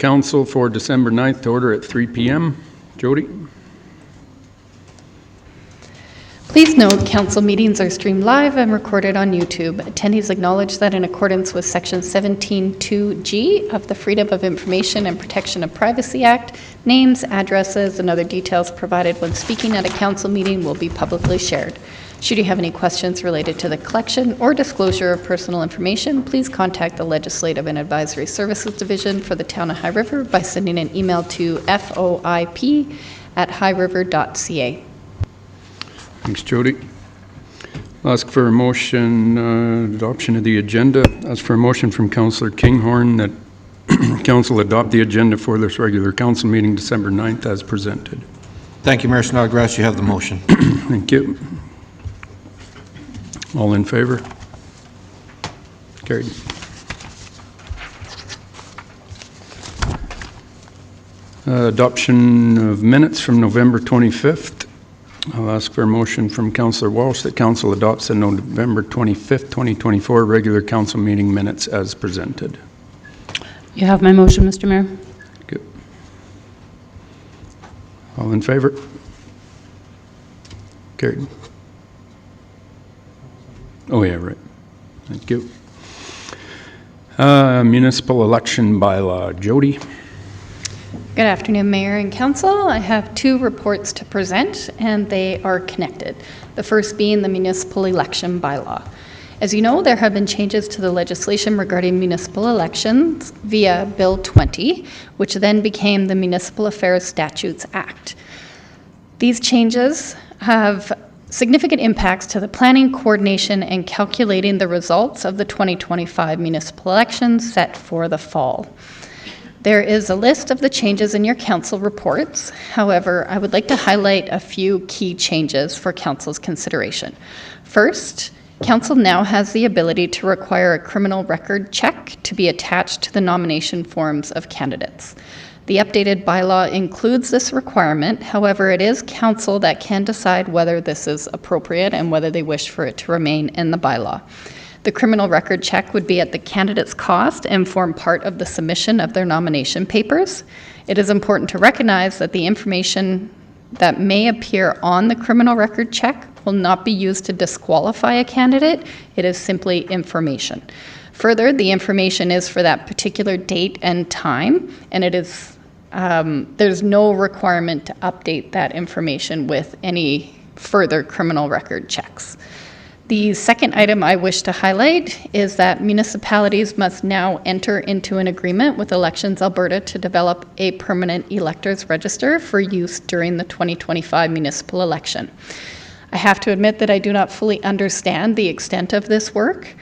council for December 9th to order at 3 p.m. Jody? Please note, council meetings are streamed live and recorded on YouTube. Attendees acknowledge that in accordance with Section 17(2)(g) of the Freedom of Information and Protection of Privacy Act, names, addresses, and other details provided when speaking at a council meeting will be publicly shared. Should you have any questions related to the collection or disclosure of personal information, please contact the Legislative and Advisory Services Division for the Town of High River by sending an email to foip@highriver.ca. Thanks, Jody. I'll ask for a motion, adoption of the agenda. Ask for a motion from Councillor Kinghorn that Council adopt the agenda for this regular council meeting December 9th as presented. Thank you, Mayor Snodgrass. You have the motion. Thank you. All in favor? Carried. Adoption of minutes from November 25th. I'll ask for a motion from Councillor Walsh that Council adopts the November 25th, 2024 regular council meeting minutes as presented. You have my motion, Mr. Mayor. Good. All in favor? Carried. Oh yeah, right. Thank you. Municipal election bylaw. Jody? Good afternoon, Mayor and Council. I have two reports to present, and they are connected. The first being the municipal election bylaw. As you know, there have been changes to the legislation regarding municipal elections via Bill 20, which then became the Municipal Affairs Statutes Act. These changes have significant impacts to the planning, coordination, and calculating the results of the 2025 municipal elections set for the fall. There is a list of the changes in your council reports. However, I would like to highlight a few key changes for council's consideration. First, council now has the ability to require a criminal record check to be attached to the nomination forms of candidates. The updated bylaw includes this requirement. However, it is council that can decide whether this is appropriate and whether they wish for it to remain in the bylaw. The criminal record check would be at the candidate's cost and form part of the submission of their nomination papers. It is important to recognize that the information that may appear on the criminal record check will not be used to disqualify a candidate. It is simply information. Further, the information is for that particular date and time, and it is there's no requirement to update that information with any further criminal record checks. The second item I wish to highlight is that municipalities must now enter into an agreement with Elections Alberta to develop a permanent electors register for use during the 2025 municipal election. I have to admit that I do not fully understand the extent of this work.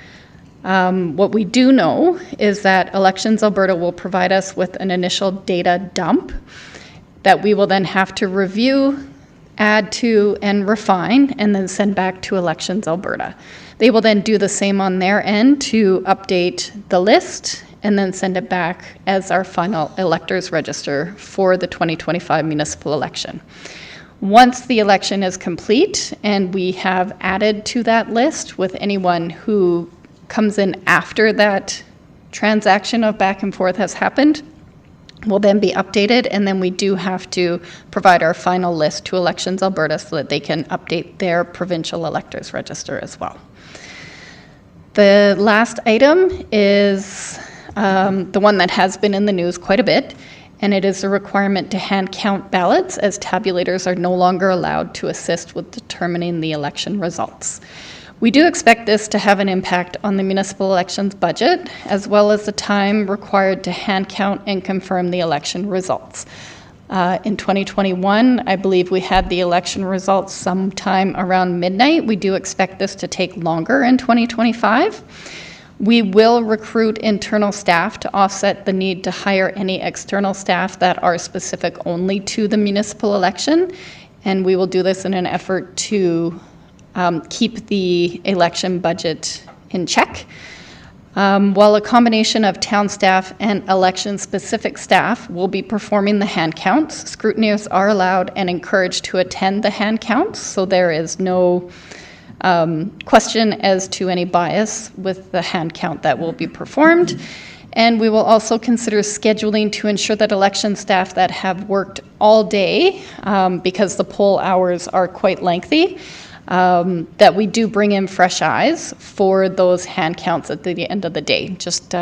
What we do know is that Elections Alberta will provide us with an initial data dump that we will then have to review, add to, and refine, and then send back to Elections Alberta. They will then do the same on their end to update the list and then send it back as our final electors register for the 2025 municipal election. Once the election is complete and we have added to that list with anyone who comes in after that transaction of back and forth has happened, will then be updated, and then we do have to provide our final list to Elections Alberta so that they can update their provincial electors register as well. The last item is the one that has been in the news quite a bit, and it is a requirement to hand count ballots, as tabulators are no longer allowed to assist with determining the election results. We do expect this to have an impact on the municipal elections budget, as well as the time required to hand count and confirm the election results. In 2021, I believe we had the election results sometime around midnight. We do expect this to take longer in 2025. We will recruit internal staff to offset the need to hire any external staff that are specific only to the municipal election, and we will do this in an effort to keep the election budget in check. While a combination of town staff and election-specific staff will be performing the hand counts, scrutineers are allowed and encouraged to attend the hand counts, so there is no question as to any bias with the hand count that will be performed. And we will also consider scheduling to ensure that election staff that have worked all day, because the poll hours are quite lengthy, that we do bring in fresh eyes for those hand counts at the end of the day, just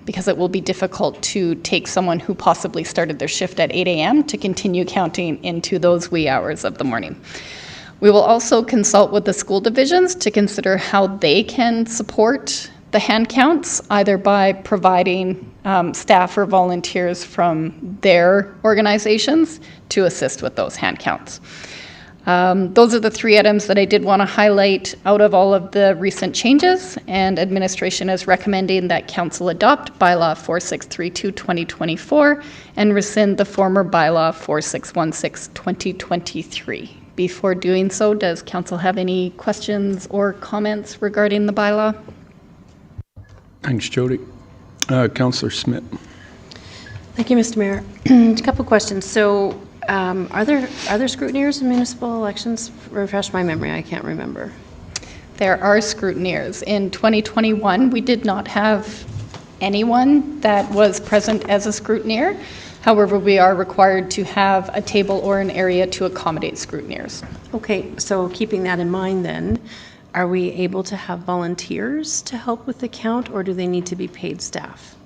because it will be difficult to take someone who possibly started their shift at 8 a.m. to continue counting into those wee hours of the morning. We will also consult with the school divisions to consider how they can support the hand counts, either by providing staff or volunteers from their organizations to assist with those hand counts. Those are the 3 items that I did want to highlight out of all of the recent changes, and administration is recommending that council adopt bylaw 4632-2024 and rescind the former bylaw 4616-2023. Before doing so, does council have any questions or comments regarding the bylaw? Thanks, Jody. Councillor Smith. Thank you, Mr. Mayor. A couple questions. So, are there scrutineers in municipal elections? Refresh my memory. I can't remember. There are scrutineers. In 2021, we did not have anyone that was present as a scrutineer. However, we are required to have a table or an area to accommodate scrutineers. Okay, so keeping that in mind then, are we able to have volunteers to help with the count, or do they need to be paid staff?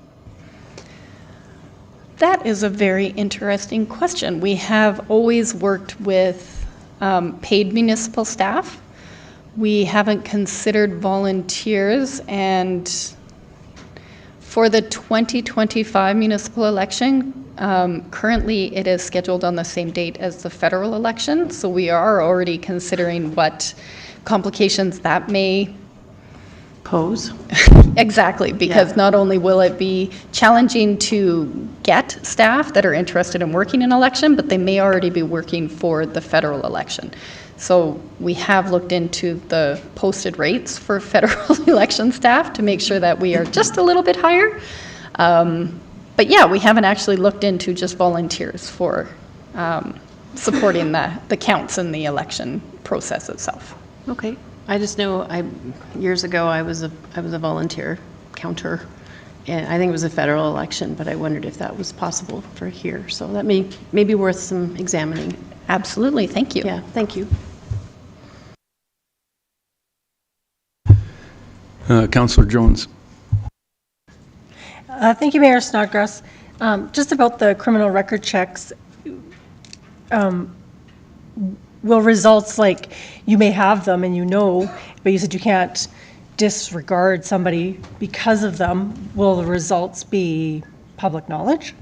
That is a very interesting question. We have always worked with paid municipal staff. We haven't considered volunteers, and for the 2025 municipal election, currently it is scheduled on the same date as the federal election, so we are already considering what complications that may Pose? Exactly, because Yeah. not only will it be challenging to get staff that are interested in working in election, but they may already be working for the federal election. So we have looked into the posted rates for federal election staff to make sure that we are just a little bit higher. But yeah, we haven't actually looked into just volunteers for supporting the counts in the election process itself. Okay. I just know years ago I was a volunteer counter, and I think it was a federal election, but I wondered if that was possible for here. So that may be worth some examining. Absolutely, thank you. Yeah, thank you. Councillor Jones. Thank you, Mayor Snodgrass. Just about the criminal record checks, will results, like, you may have them and but you said you can't disregard somebody because of them, will the results be public knowledge?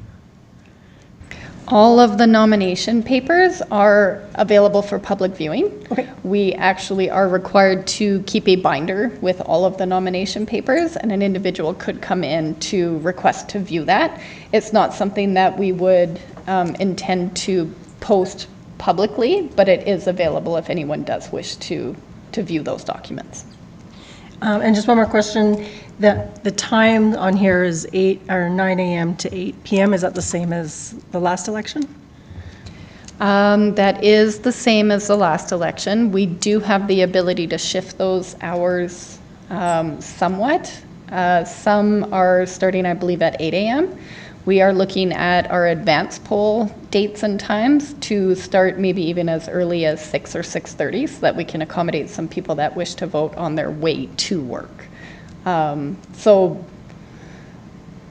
All of the nomination papers are available for public viewing. Okay. We actually are required to keep a binder with all of the nomination papers, and an individual could come in to request to view that. It's not something that we would intend to post publicly, but it is available if anyone does wish to view those documents. And just one more question, the time on here is 9 a.m. to 8 p.m. Is that the same as the last election? That is the same as the last election. We do have the ability to shift those hours somewhat. Some are starting, I believe, at 8 a.m. We are looking at our advance poll dates and times to start maybe even as early as 6 or 6:30 so that we can accommodate some people that wish to vote on their way to work. So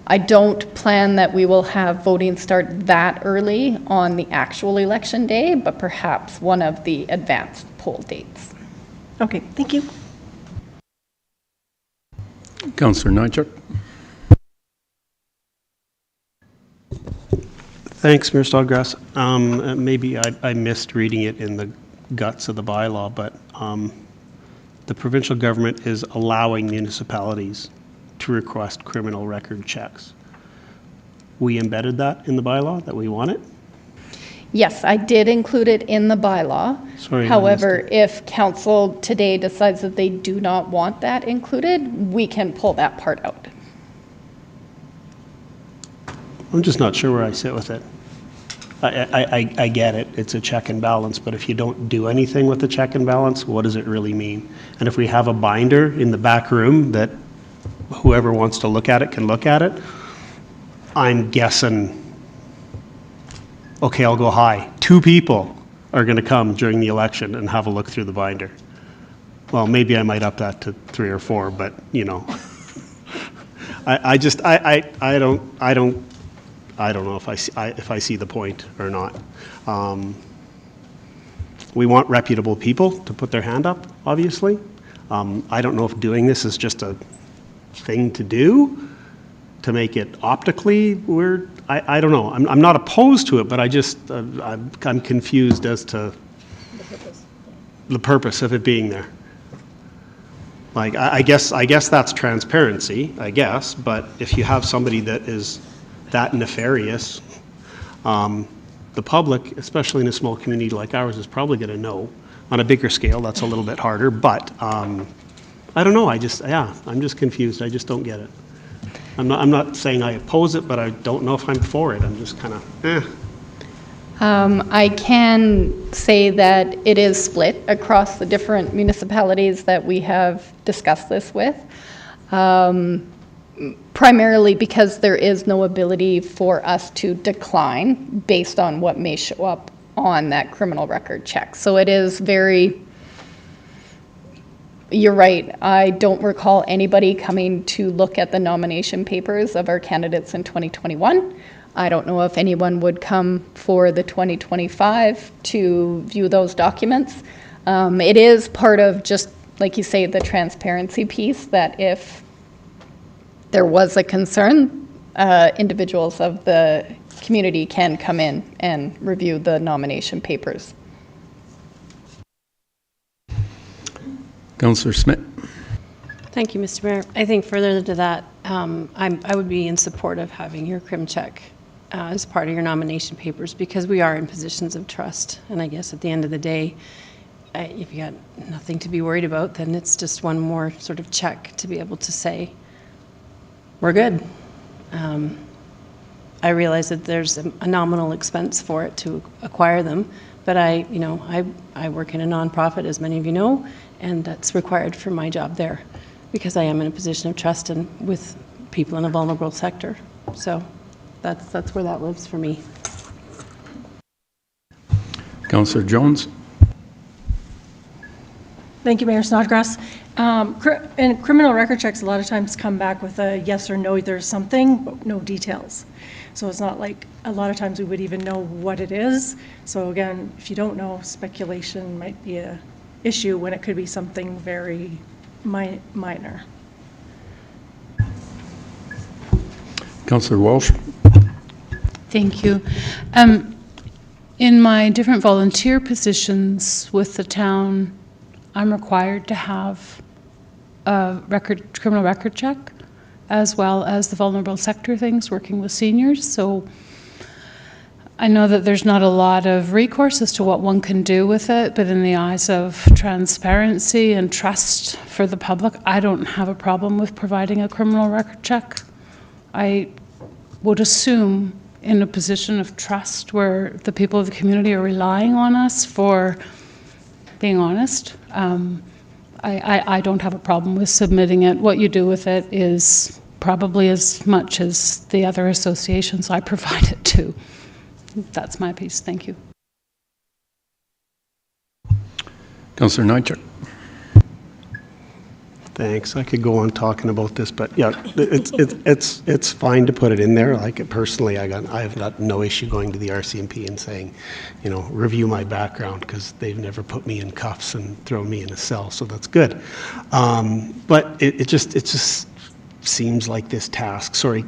I don't plan that we will have voting start that early on the actual election day, but perhaps one of the advanced poll dates. Okay, thank you. Councillor Nychuk. Thanks, Mayor Snodgrass. Maybe I missed reading it in the guts of the bylaw, but the provincial government is allowing municipalities to request criminal record checks. We embedded that in the bylaw, that we want it? Yes, I did include it in the bylaw. Sorry, I However, if council today decides that they do not want that included, we can pull that part out. I'm just not sure where I sit with it. I get it, it's a check and balance, but if you don't do anything with the check and balance, what does it really mean? And if we have a binder in the back room that whoever wants to look at it can look at it, I'm guessing, okay, I'll go high. 2 people are going to come during the election and have a look through the binder. Well, maybe I might up that to 3 or 4, but you know, I don't know if I see the point or not. We want reputable people to put their hand up, obviously. I don't know if doing this is just a thing to do to make it optically weird. I don't know. I'm not opposed to it, but I'm confused as to the purpose of it being there. Like, I guess that's transparency, I guess, but if you have somebody that is that nefarious, the public, especially in a small community like ours, is probably going to know. On a bigger scale, that's a little bit harder, but I don't know. I'm just confused. I just don't get it. I'm not saying I oppose it, but I don't know if I'm for it. I'm just kind of, I can say that it is split across the different municipalities that we have discussed this with, primarily because there is no ability for us to decline based on what may show up on that criminal record check. So it is very, you're right, I don't recall anybody coming to look at the nomination papers of our candidates in 2021. I don't know if anyone would come for the 2025 to view those documents. It is part of, just like you say, the transparency piece, that if there was a concern, individuals of the community can come in and review the nomination papers. Councillor Smith. Thank you, Mr. Mayor. I think further to that, I would be in support of having your crim check as part of your nomination papers, because we are in positions of trust. And I guess at the end of the day, if you got nothing to be worried about, then it's just one more sort of check to be able to say, we're good. I realize that there's a nominal expense for it to acquire them, but I work in a nonprofit, as many of you know, and that's required for my job there, because I am in a position of trust and with people in a vulnerable sector. So that's where that lives for me. Councillor Jones. Thank you, Mayor Snodgrass. And criminal record checks a lot of times come back with a yes or no, there's something, but no details. So it's not like a lot of times we would even know what it is. So again, if you don't know, speculation might be a issue when it could be something very minor. Councillor Walsh. Thank you. In my different volunteer positions with the town, I'm required to have a criminal record check, as well as the vulnerable sector things, working with seniors. So I know that there's not a lot of recourse as to what one can do with it, but in the eyes of transparency and trust for the public, I don't have a problem with providing a criminal record check. I would assume in a position of trust where the people of the community are relying on us for being honest, I don't have a problem with submitting it. What you do with it is probably as much as the other associations I provide it to. That's my piece. Thank you. Councillor Nychuk. thanks. I could go on talking about this, but yeah, it's fine to put it in there. Like personally, I have got no issue going to the RCMP and saying, you know, review my background, because they've never put me in cuffs and thrown me in a cell, so that's good. But it just seems like this task. Sorry,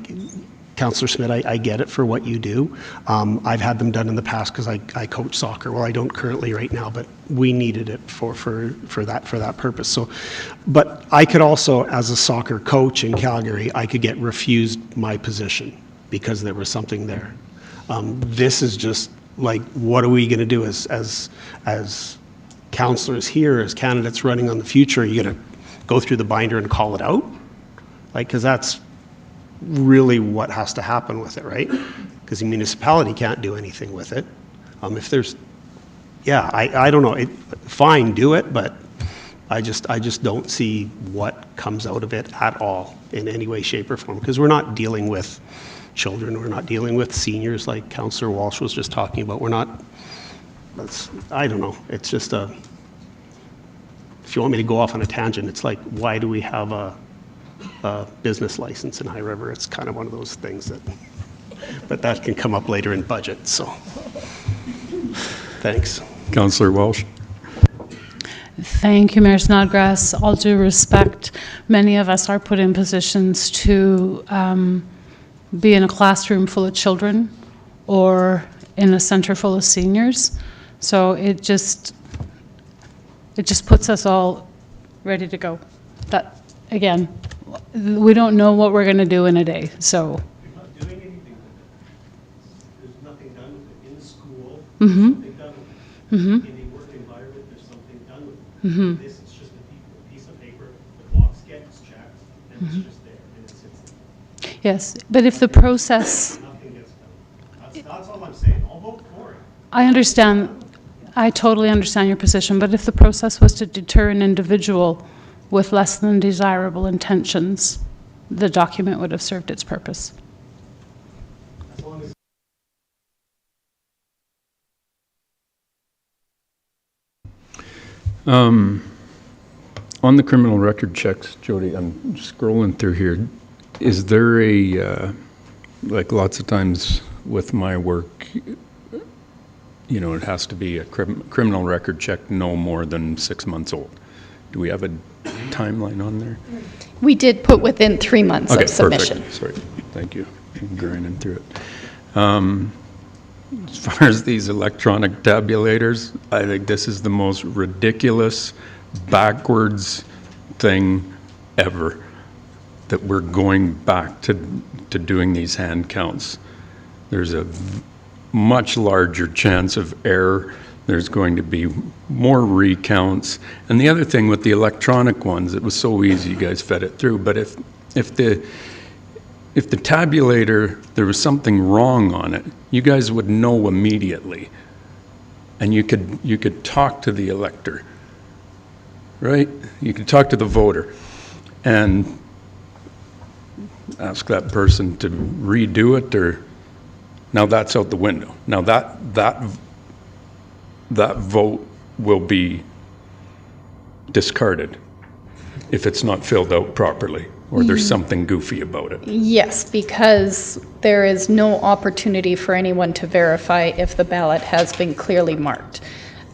Councillor Smith, I get it for what you do. I've had them done in the past because I coach soccer. Well, I don't currently right now, but we needed it for that purpose. So, but I could also, as a soccer coach in Calgary, I could get refused my position because there was something there. This is just like, what are we going to do as councillors here, as candidates running on the future? Are you going to go through the binder and call it out? Like, because that's really what has to happen with it, right? Because the municipality can't do anything with it. If there's, yeah, I don't know. Fine, do it, but I just don't see what comes out of it at all in any way, shape, or form. Because we're not dealing with, children. We're not dealing with seniors like Councillor Walsh was just talking about. We're not, I don't know. It's just if you want me to go off on a tangent, it's like, why do we have a business license in High River? It's kind of one of those things but that can come up later in budget, so. Thanks. Councillor Walsh. Thank you, Mayor Snodgrass. All due respect, many of us are put in positions to be in a classroom full of children or in a center full of seniors. So it just puts us all ready to go. That, again, we don't know what we're going to do in a day, so. You're not doing anything with it. There's nothing done with it in school. Mm-hmm. Something done with it. Mm-hmm. In a work environment, there's something done with it. Mm-hmm. This is just a piece of paper, the box gets checked, and it's just there, and it sits there. Yes, but if the process, Nothing gets done. That's all I'm saying. I'll vote for it. I understand, I totally understand your position, but if the process was to deter an individual with less than desirable intentions, the document would have served its purpose. As long as On the criminal record checks, Jody, I'm scrolling through here. Is there like lots of times with my work, you know, it has to be a criminal record check no more than 6 months old. Do we have a timeline on there? We did put within 3 months Okay, of submission. perfect. Sorry, thank you. I'm grinding through it. As far as these electronic tabulators, I think this is the most ridiculous, backwards thing ever, that we're going back to doing these hand counts. There's a much larger chance of error. There's going to be more recounts. And the other thing with the electronic ones, it was so easy, you guys fed it through, but if the tabulator, there was something wrong on it, you guys would know immediately. And you could talk to the elector, right? You could talk to the voter and ask that person to redo it, or now that's out the window. Now that vote will be discarded if it's not filled out properly, or there's something goofy about it. Yes, because there is no opportunity for anyone to verify if the ballot has been clearly marked.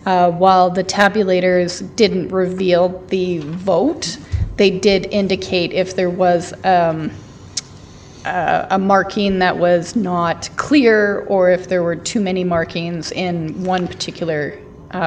While the tabulators didn't reveal the vote, they did indicate if there was a marking that was not clear, or if there were too many markings in one particular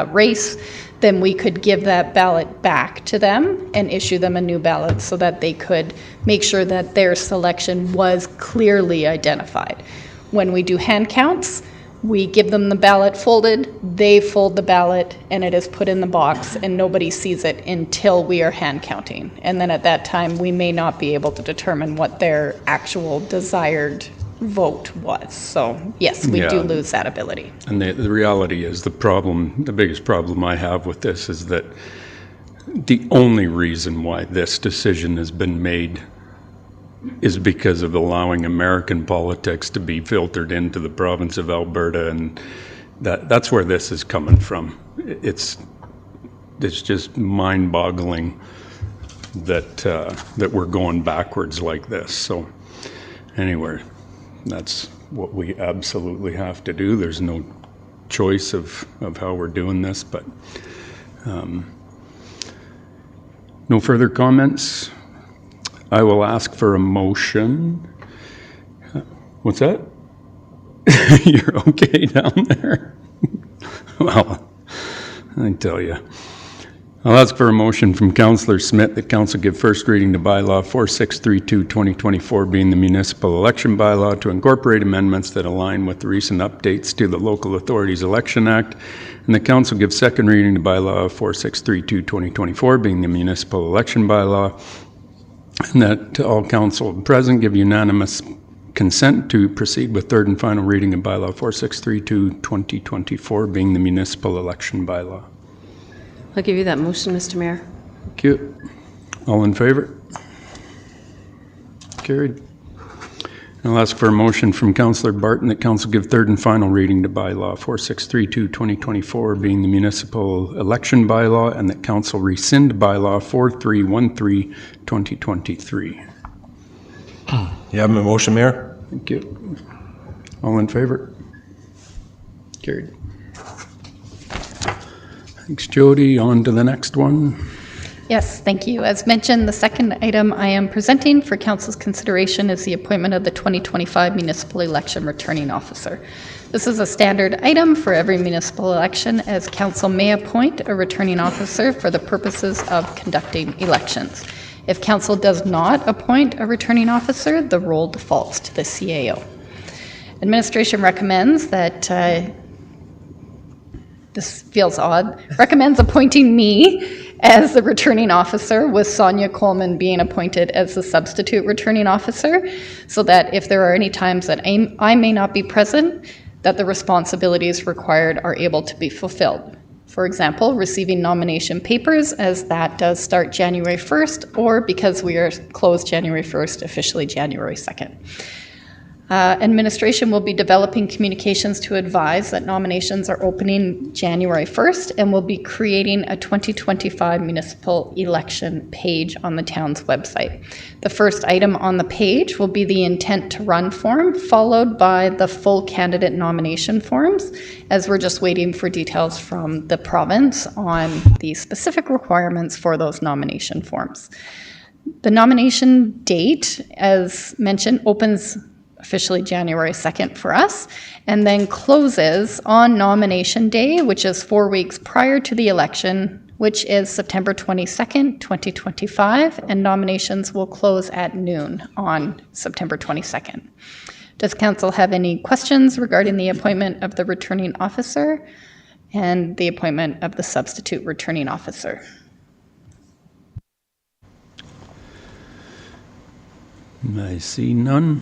race, then we could give that ballot back to them and issue them a new ballot so that they could make sure that their selection was clearly identified. When we do hand counts, we give them the ballot folded, they fold the ballot, and it is put in the box, and nobody sees it until we are hand counting. And then at that time, we may not be able to determine what their actual desired vote was. So yes, we do lose that ability. And the reality is, the biggest problem I have with this is that the only reason why this decision has been made is because of allowing American politics to be filtered into the province of Alberta, and that's where this is coming from. It's just mind-boggling that we're going backwards like this. So anyway, that's what we absolutely have to do. There's no choice of how we're doing this, but no further comments. I will ask for a motion. What's that? You're okay down there? Well, I tell you. I'll ask for a motion from Councillor Smith that Council give first reading to bylaw 4632-2024, being the municipal election bylaw, to incorporate amendments that align with the recent updates to the Local Authorities Election Act, and the Council give second reading to bylaw 4632-2024, being the municipal election bylaw, and that all council present give unanimous consent to proceed with third and final reading of bylaw 4632-2024, being the municipal election bylaw. I'll give you that motion, Mr. Mayor. Thank you. All in favor? Carried. I'll ask for a motion from Councillor Barton that council give third and final reading to bylaw 4632-2024, being the municipal election bylaw, and that council rescind bylaw 4313-2023. You have a motion, Mayor? Thank you. All in favor? Carried. Thanks, Jody. On to the next one. Yes, thank you. As mentioned, the second item I am presenting for council's consideration is the appointment of the 2025 municipal election returning officer. This is a standard item for every municipal election, as council may appoint a returning officer for the purposes of conducting elections. If council does not appoint a returning officer, the role defaults to the CAO. Administration recommends that this feels odd, recommends appointing me as the returning officer, with Sonia Coleman being appointed as the substitute returning officer, so that if there are any times that I may not be present, that the responsibilities required are able to be fulfilled. For example, receiving nomination papers, as that does start January 1st, or because we are closed January 1st, officially January 2nd. Administration will be developing communications to advise that nominations are opening January 1st, and will be creating a 2025 municipal election page on the town's website. The first item on the page will be the intent to run form, followed by the full candidate nomination forms, as we're just waiting for details from the province on the specific requirements for those nomination forms. The nomination date, as mentioned, opens officially January 2nd for us, and then closes on nomination day, which is 4 weeks prior to the election, which is September 22nd, 2025, and nominations will close at noon on September 22nd. Does council have any questions regarding the appointment of the returning officer and the appointment of the substitute returning officer? I see none.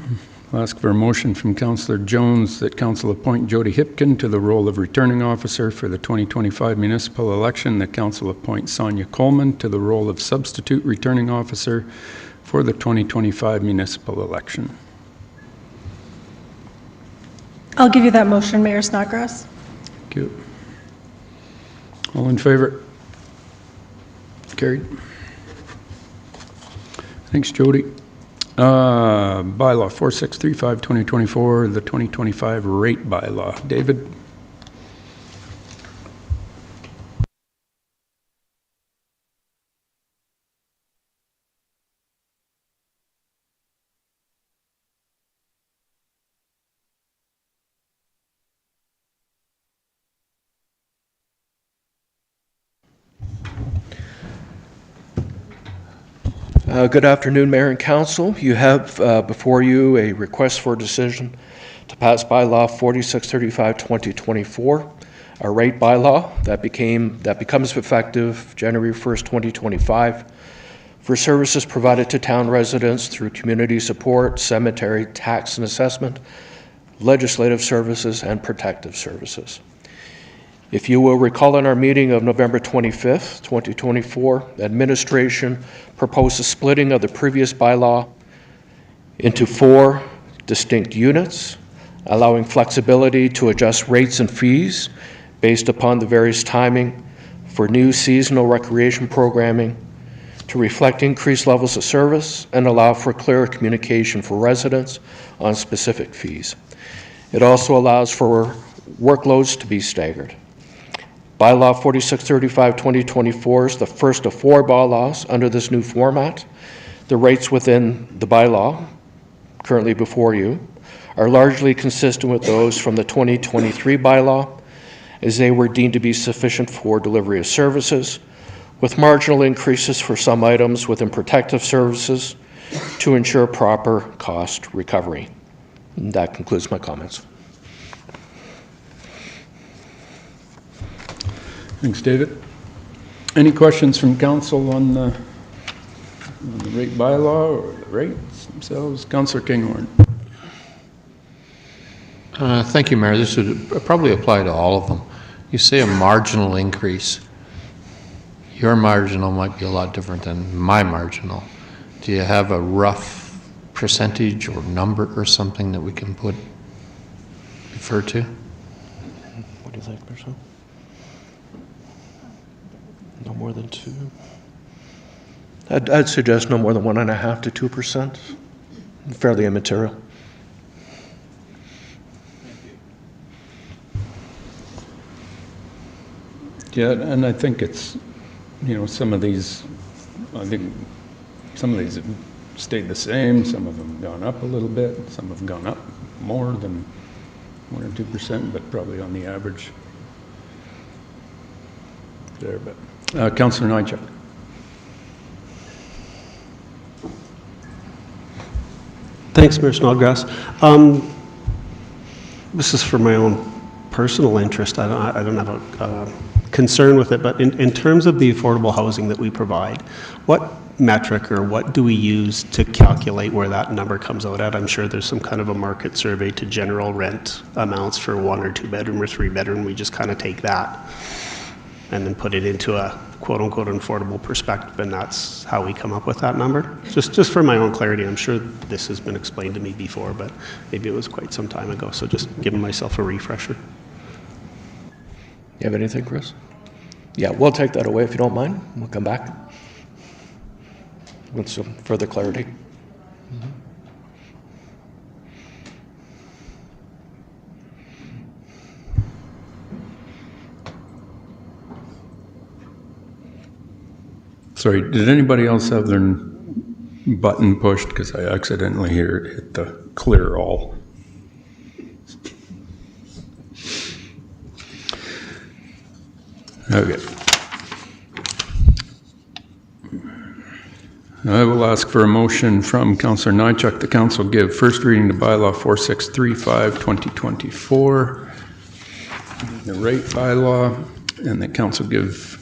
I'll ask for a motion from Councillor Jones that council appoint Jody Hipkin to the role of returning officer for the 2025 municipal election, that council appoint Sonia Coleman to the role of substitute returning officer for the 2025 municipal election. I'll give you that motion, Mayor Snodgrass. Thank you. All in favor? Carried. Thanks, Jody. Bylaw 4635-2024, the 2025 rate bylaw. David? Good afternoon, Mayor and Council. You have before you a request for decision to pass bylaw 4635-2024, a rate bylaw that becomes effective January 1st, 2025, for services provided to town residents through community support, cemetery, tax and assessment, legislative services, and protective services. If you will recall, in our meeting of November 25th, 2024, administration proposed a splitting of the previous bylaw into 4 distinct units, allowing flexibility to adjust rates and fees based upon the various timing for new seasonal recreation programming, to reflect increased levels of service and allow for clearer communication for residents on specific fees. It also allows for workloads to be staggered. Bylaw 4635-2024 is the first of 4 bylaws under this new format. The rates within the bylaw, currently before you, are largely consistent with those from the 2023 bylaw, as they were deemed to be sufficient for delivery of services, with marginal increases for some items within protective services to ensure proper cost recovery. And that concludes my comments. Thanks, David. Any questions from council on the rate bylaw or the rates themselves? Councillor Kinghorn. Thank you, Mayor. This would probably apply to all of them. You say a marginal increase. Your marginal might be a lot different than my marginal. Do you have a rough percentage or number or something that we can refer to? What do you think, Marcel? No more than 2? I'd suggest no more than 1.5% to 2%. Fairly immaterial. Yeah, and I think it's, some of these have stayed the same, some of them have gone up a little bit, some have gone up more than 1 or 2%, but probably on the average there. But Councillor Nychuk. Thanks, Mayor Snodgrass. This is for my own personal interest. I don't have a concern with it, but in terms of the affordable housing that we provide, what metric or what do we use to calculate where that number comes out at? I'm sure there's some kind of a market survey to general rent amounts for 1 or 2 bedroom or 3 bedroom. We just kind of take that and then put it into a quote-unquote affordable perspective, and that's how we come up with that number. Just for my own clarity, I'm sure this has been explained to me before, but maybe it was quite some time ago, so just giving myself a refresher. You have anything, Chris? Yeah, we'll take that away if you don't mind. We'll come back with some further clarity. Sorry, did anybody else have their button pushed? Because I accidentally hit the clear all. Okay. I will ask for a motion from Councillor Nychuk. The council give first reading to bylaw 4635-2024, the rate bylaw, and the council give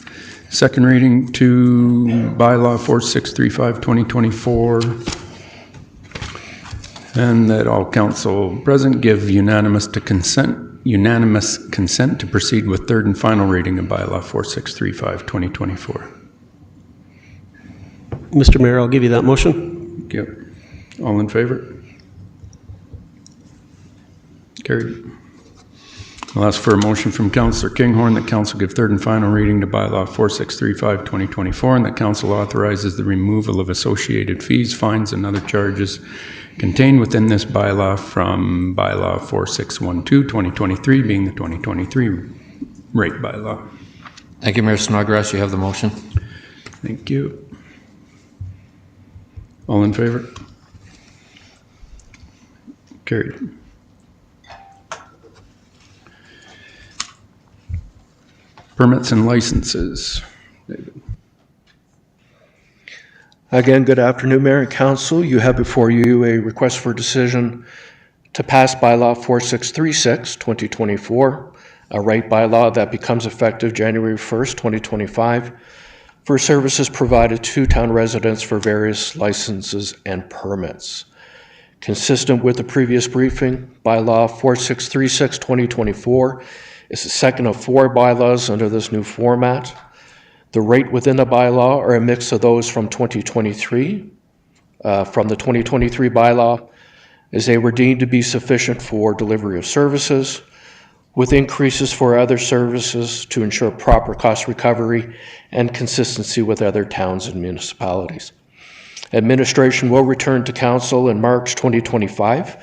second reading to bylaw 4635-2024, and that all council present give unanimous consent to proceed with third and final reading of bylaw 4635-2024. Mr. Mayor, I'll give you that motion. Yep. All in favor? Carried. I'll ask for a motion from Councillor Kinghorn that council give third and final reading to bylaw 4635-2024, and that council authorizes the removal of associated fees, fines, and other charges contained within this bylaw from bylaw 4612-2023, being the 2023 rate bylaw. Thank you, Mayor Snodgrass. You have the motion. Thank you. All in favor? Carried. Permits and licenses. David. Again, good afternoon, Mayor and Council. You have before you a request for decision to pass bylaw 4636-2024, a rate bylaw that becomes effective January 1st, 2025, for services provided to town residents for various licenses and permits. Consistent with the previous briefing, bylaw 4636-2024 is the second of 4 bylaws under this new format. The rate within the bylaw are a mix of those from 2023, from the 2023 bylaw, as they were deemed to be sufficient for delivery of services, with increases for other services to ensure proper cost recovery and consistency with other towns and municipalities. Administration will return to Council in March 2025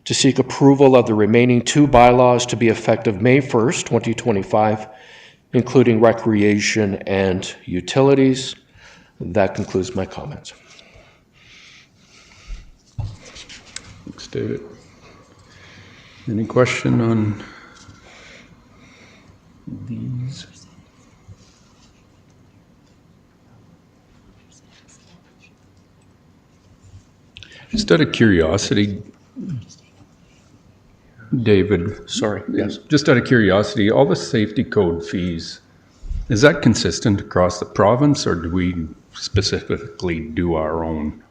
to seek approval of the remaining 2 bylaws to be effective May 1st, 2025, including recreation and utilities. That concludes my comments. Thanks, David. Any question on these? Just out of curiosity, David. Sorry, yes. Just out of curiosity, all the safety code fees, is that consistent across the province, or do we specifically do our own?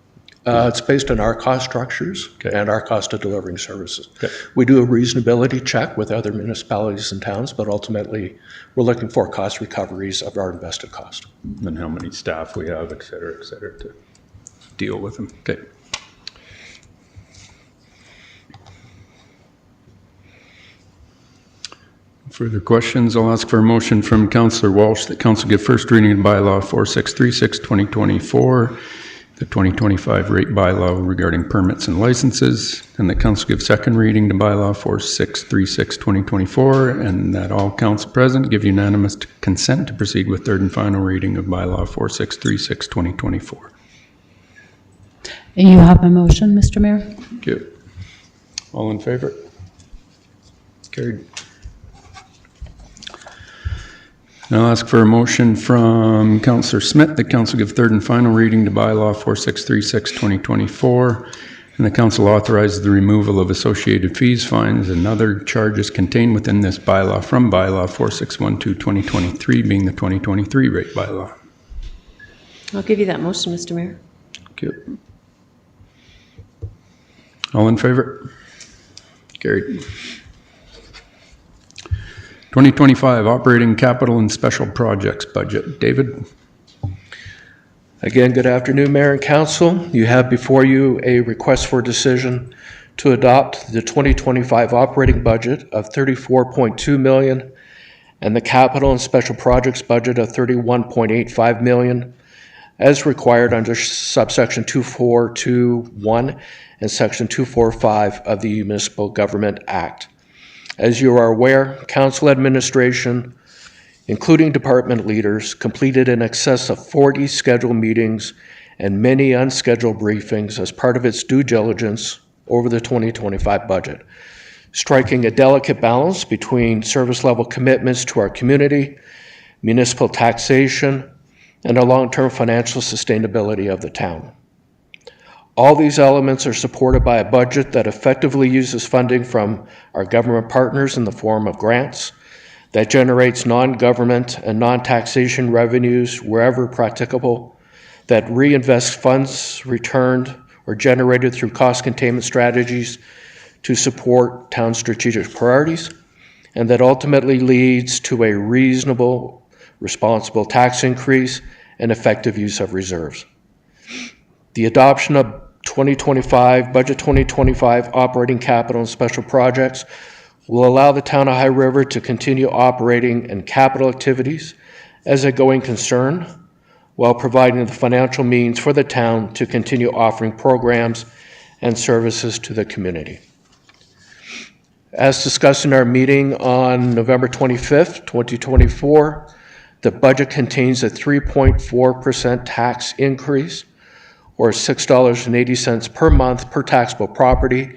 It's based on our cost structures and our cost of delivering services. We do a reasonability check with other municipalities and towns, but ultimately we're looking for cost recoveries of our invested cost. And how many staff we have, et cetera, to deal with them. Okay. further questions? I'll ask for a motion from Councillor Walsh that council give first reading of bylaw 4636-2024, the 2025 rate bylaw regarding permits and licenses, and that council give second reading to bylaw 4636-2024, and that all council present give unanimous consent to proceed with third and final reading of bylaw 4636-2024. You have a motion, Mr. Mayor? Thank you. All in favor? Carried. Now I'll ask for a motion from Councillor Smith that council give third and final reading to bylaw 4636-2024, and the council authorizes the removal of associated fees, fines, and other charges contained within this bylaw from bylaw 4612-2023, being the 2023 rate bylaw. I'll give you that motion, Mr. Mayor. Thank you. All in favor? Carried. 2025 operating capital and special projects budget. David? Again, good afternoon, Mayor and Council. You have before you a request for decision to adopt the 2025 operating budget of $34.2 million and the capital and special projects budget of $31.85 million as required under subsection 2421 and section 245 of the Municipal Government Act. As you are aware, council administration, including department leaders, completed in excess of 40 scheduled meetings and many unscheduled briefings as part of its due diligence over the 2025 budget, striking a delicate balance between service level commitments to our community, municipal taxation, and the long-term financial sustainability of the town. All these elements are supported by a budget that effectively uses funding from our government partners in the form of grants, that generates non-government and non-taxation revenues wherever practicable, that reinvests funds returned or generated through cost containment strategies to support town strategic priorities, and that ultimately leads to a reasonable, responsible tax increase and effective use of reserves. The adoption of 2025, Budget 2025 operating capital and special projects will allow the town of High River to continue operating and capital activities as a going concern while providing the financial means for the town to continue offering programs and services to the community. As discussed in our meeting on November 25th, 2024, the budget contains a 3.4% tax increase, or $6.80 per month per taxable property,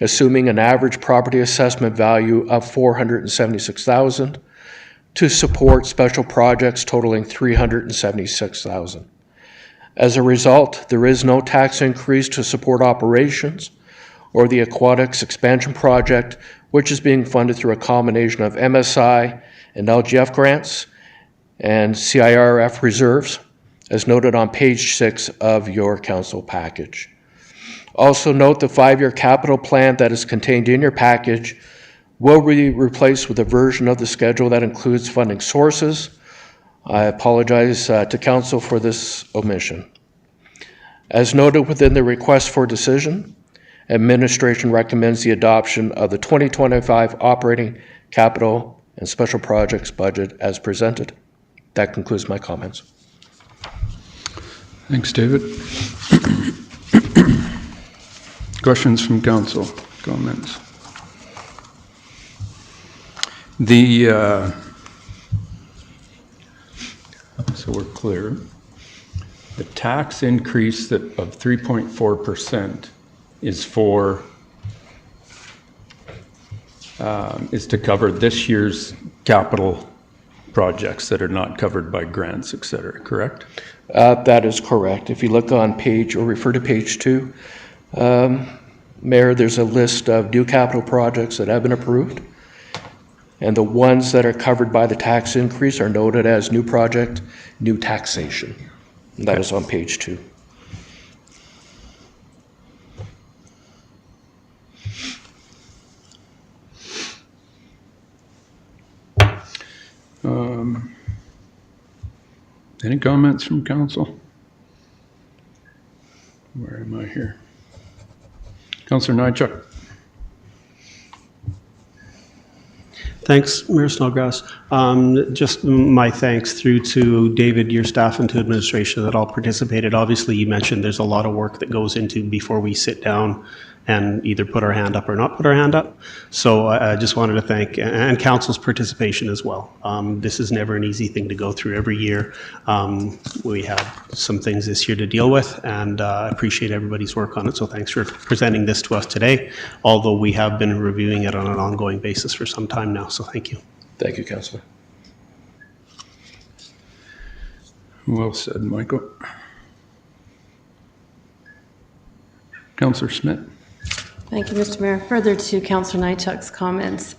assuming an average property assessment value of $476,000 to support special projects totaling $376,000. As a result, there is no tax increase to support operations or the aquatics expansion project, which is being funded through a combination of MSI and LGF grants and CIRF reserves, as noted on page 6 of your council package. Also note the 5-year capital plan that is contained in your package will be replaced with a version of the schedule that includes funding sources. I apologize to council for this omission. As noted within the request for decision, administration recommends the adoption of the 2025 operating capital and special projects budget as presented. That concludes my comments. Thanks, David. Questions from council, comments? So we're clear. The tax increase of 3.4% is is to cover this year's capital projects that are not covered by grants, et cetera, correct? That is correct. If you look on page, or refer to page 2, Mayor, there's a list of new capital projects that have been approved, and the ones that are covered by the tax increase are noted as new project, new taxation. And that is on page 2. Any comments from council? Where am I here? Councillor Nychuk. Thanks, Mayor Snodgrass. Just my thanks through to David, your staff, and to administration that all participated. Obviously, you mentioned there's a lot of work that goes into before we sit down and either put our hand up or not put our hand up. So I just wanted to thank, and council's participation as well. This is never an easy thing to go through every year. We have some things this year to deal with, and I appreciate everybody's work on it. So thanks for presenting this to us today, although we have been reviewing it on an ongoing basis for some time now. So thank you. Thank you, Councillor. Well said, Michael. Councillor Smith. Thank you, Mr. Mayor. Further to Councillor Nychuk's comments,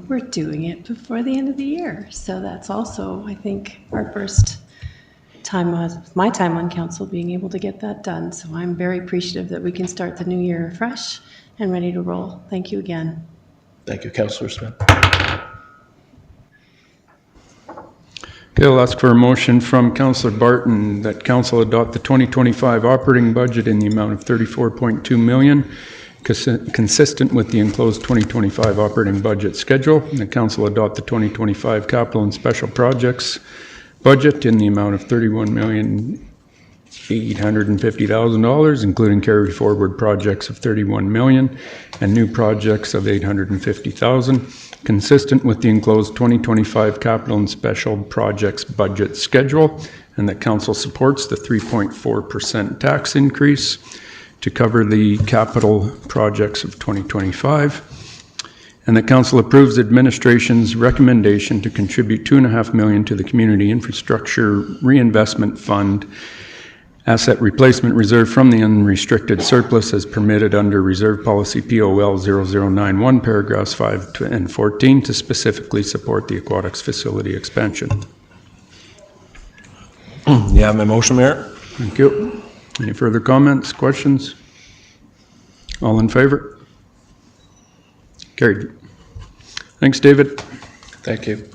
we're doing it before the end of the year. So that's also, I think, our first time, my time on council, being able to get that done. So I'm very appreciative that we can start the new year fresh and ready to roll. Thank you again. Thank you, Councillor Smith. Okay, I'll ask for a motion from Councillor Barton that council adopt the 2025 operating budget in the amount of $34.2 million, consistent with the enclosed 2025 operating budget schedule. And the council adopt the 2025 capital and special projects budget in the amount of $31,850,000, including carry forward projects of $31 million and new projects of $850,000. Consistent with the enclosed 2025 capital and special projects budget schedule, and that council supports the 3.4% tax increase to cover the capital projects of 2025, and that council approves administration's recommendation to contribute $2.5 million to the Community Infrastructure Reinvestment Fund Asset Replacement Reserve from the unrestricted surplus as permitted under Reserve Policy POL 0091, paragraphs 5 and 14, to specifically support the aquatics facility expansion. You have my motion, Mayor? Thank you. Any further comments, questions? All in favor? Carried. Thanks, David. Thank you.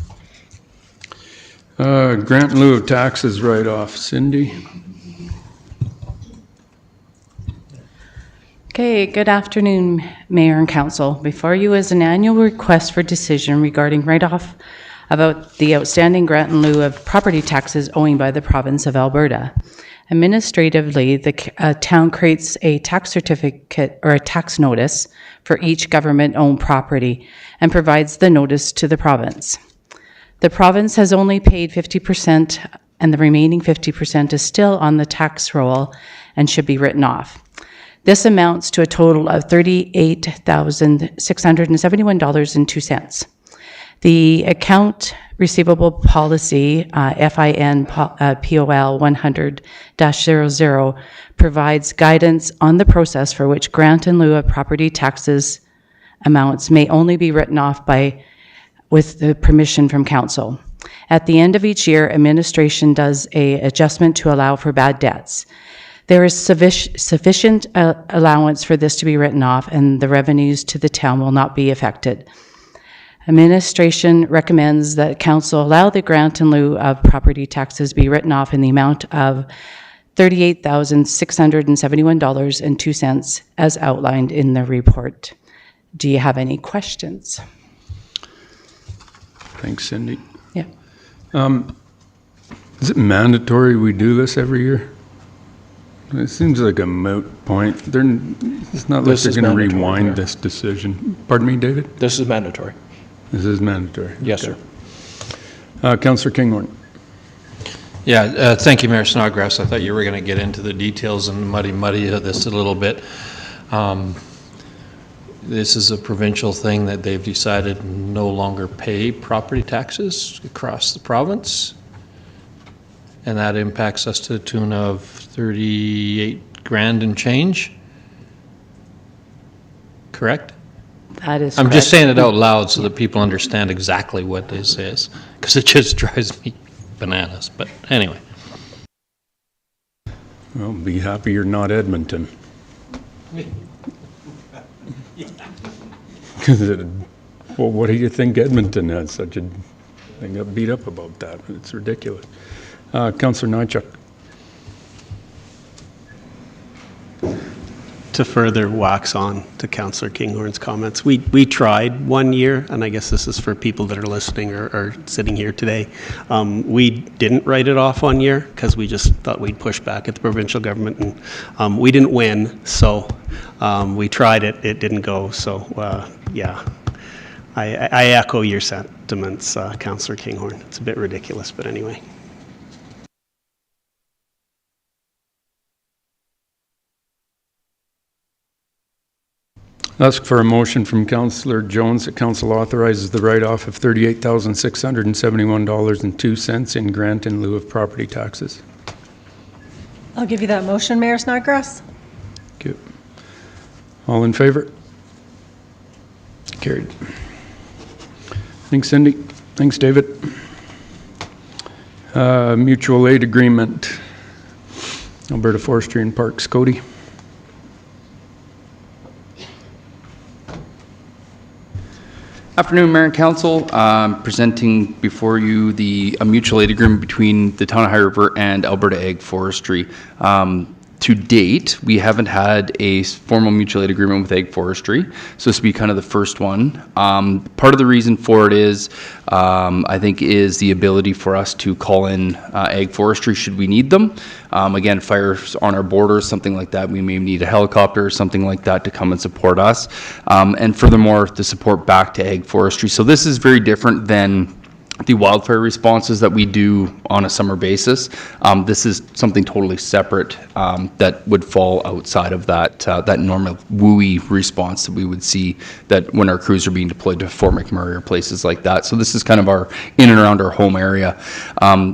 Grant in lieu of taxes write-off. Cindy? Okay, good afternoon, Mayor and Council. Before you is an annual request for decision regarding write-off about the outstanding grant in lieu of property taxes owing by the province of Alberta. Administratively, the town creates a tax certificate or a tax notice for each government-owned property and provides the notice to the province. The province has only paid 50% and the remaining 50% is still on the tax roll and should be written off. This amounts to a total of $38,671.02. The account receivable policy, FIN POL 100-00, provides guidance on the process for which grant in lieu of property taxes amounts may only be written off with the permission from council. At the end of each year, administration does an adjustment to allow for bad debts. There is sufficient allowance for this to be written off, and the revenues to the town will not be affected. Administration recommends that council allow the grant in lieu of property taxes be written off in the amount of $38,671.02 as outlined in the report. Do you have any questions? Thanks, Cindy. Yeah. Is it mandatory we do this every year? It seems like a moot point. It's not like they're going to rewind this decision. Pardon me, David? This is mandatory. This is mandatory. Yes, okay. sir. Councillor Kinghorn. Yeah, thank you, Mayor Snodgrass. I thought you were going to get into the details and muddy this a little bit. This is a provincial thing that they've decided no longer pay property taxes across the province. And that impacts us to the tune of 38 grand and change. Correct? That is I'm correct. just saying it out loud so that people understand exactly what this is, because it just drives me bananas. But anyway. Well, be happy you're not Edmonton. Well, what do you think Edmonton has such a... They got beat up about that. It's ridiculous. Councillor Nychuk. to further wax on to Councillor Kinghorn's comments, we tried 1 year, and I guess this is for people that are listening or sitting here today. We didn't write it off 1 year because we just thought we'd push back at the provincial government, and we didn't win, so we tried it. It didn't go. So yeah, I echo your sentiments, Councillor Kinghorn. It's a bit ridiculous, but anyway. Ask for a motion from Councillor Jones that council authorizes the write-off of $38,671.02 in grant in lieu of property taxes. I'll give you that motion, Mayor Snodgrass. Okay. All in favor? Carried. Thanks, Cindy. Thanks, David. Mutual aid agreement. Alberta Forestry and Parks. Cody. Afternoon, Mayor and Council. Presenting before you a mutual aid agreement between the Town of High River and Alberta Ag Forestry. To date, we haven't had a formal mutual aid agreement with Ag Forestry, so this will be kind of the first one. Part of the reason for it is, I think, is the ability for us to call in Ag Forestry should we need them. Again, fires on our borders, something like that, we may need a helicopter or something like that to come and support us. And furthermore, the support back to Ag Forestry. So this is very different than the wildfire responses that we do on a summer basis. This is something totally separate that would fall outside of that that normal WUI response that we would see that when our crews are being deployed to Fort McMurray or places like that. So this is kind of our in and around our home area.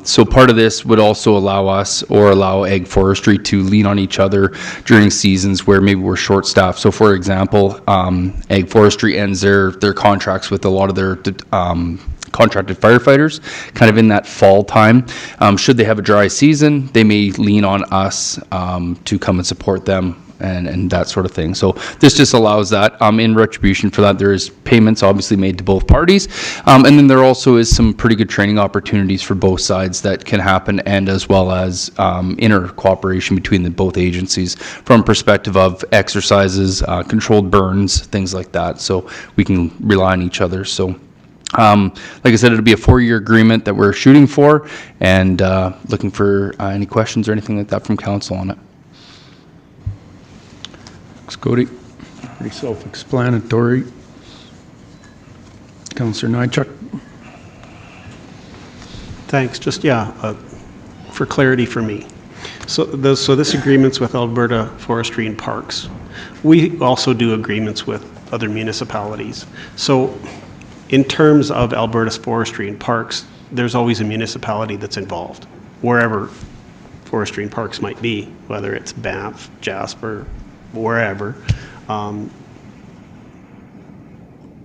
So part of this would also allow us or allow Ag Forestry to lean on each other during seasons where maybe we're short staffed. So for example, Ag Forestry ends their contracts with a lot of their contracted firefighters kind of in that fall time. Should they have a dry season, they may lean on us to come and support them and that sort of thing. So this just allows that. In retribution for that, there is payments obviously made to both parties. And then there also is some pretty good training opportunities for both sides that can happen, and as well as inter cooperation between both agencies from perspective of exercises, controlled burns, things like that. So we can rely on each other. So like I said, it'll be a 4-year agreement that we're shooting for, and looking for any questions or anything like that from council on it. Thanks, Cody. Pretty self-explanatory. Councillor Nychuk. Thanks. Just, for clarity for me. So this agreement's with Alberta Forestry and Parks. We also do agreements with other municipalities. So in terms of Alberta's Forestry and Parks, there's always a municipality that's involved, wherever Forestry and Parks might be, whether it's Banff, Jasper, wherever.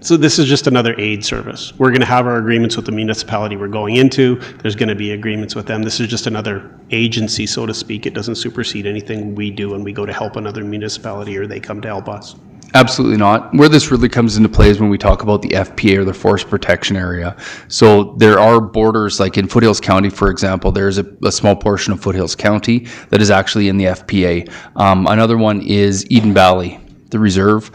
So this is just another aid service. We're going to have our agreements with the municipality we're going into. There's going to be agreements with them. This is just another agency, so to speak. It doesn't supersede anything we do when we go to help another municipality or they come to help us. Absolutely not. Where this really comes into play is when we talk about the FPA or the Forest Protection Area. So there are borders, like in Foothills County, for example, there's a small portion of Foothills County that is actually in the FPA. Another one is Eden Valley, the reserve.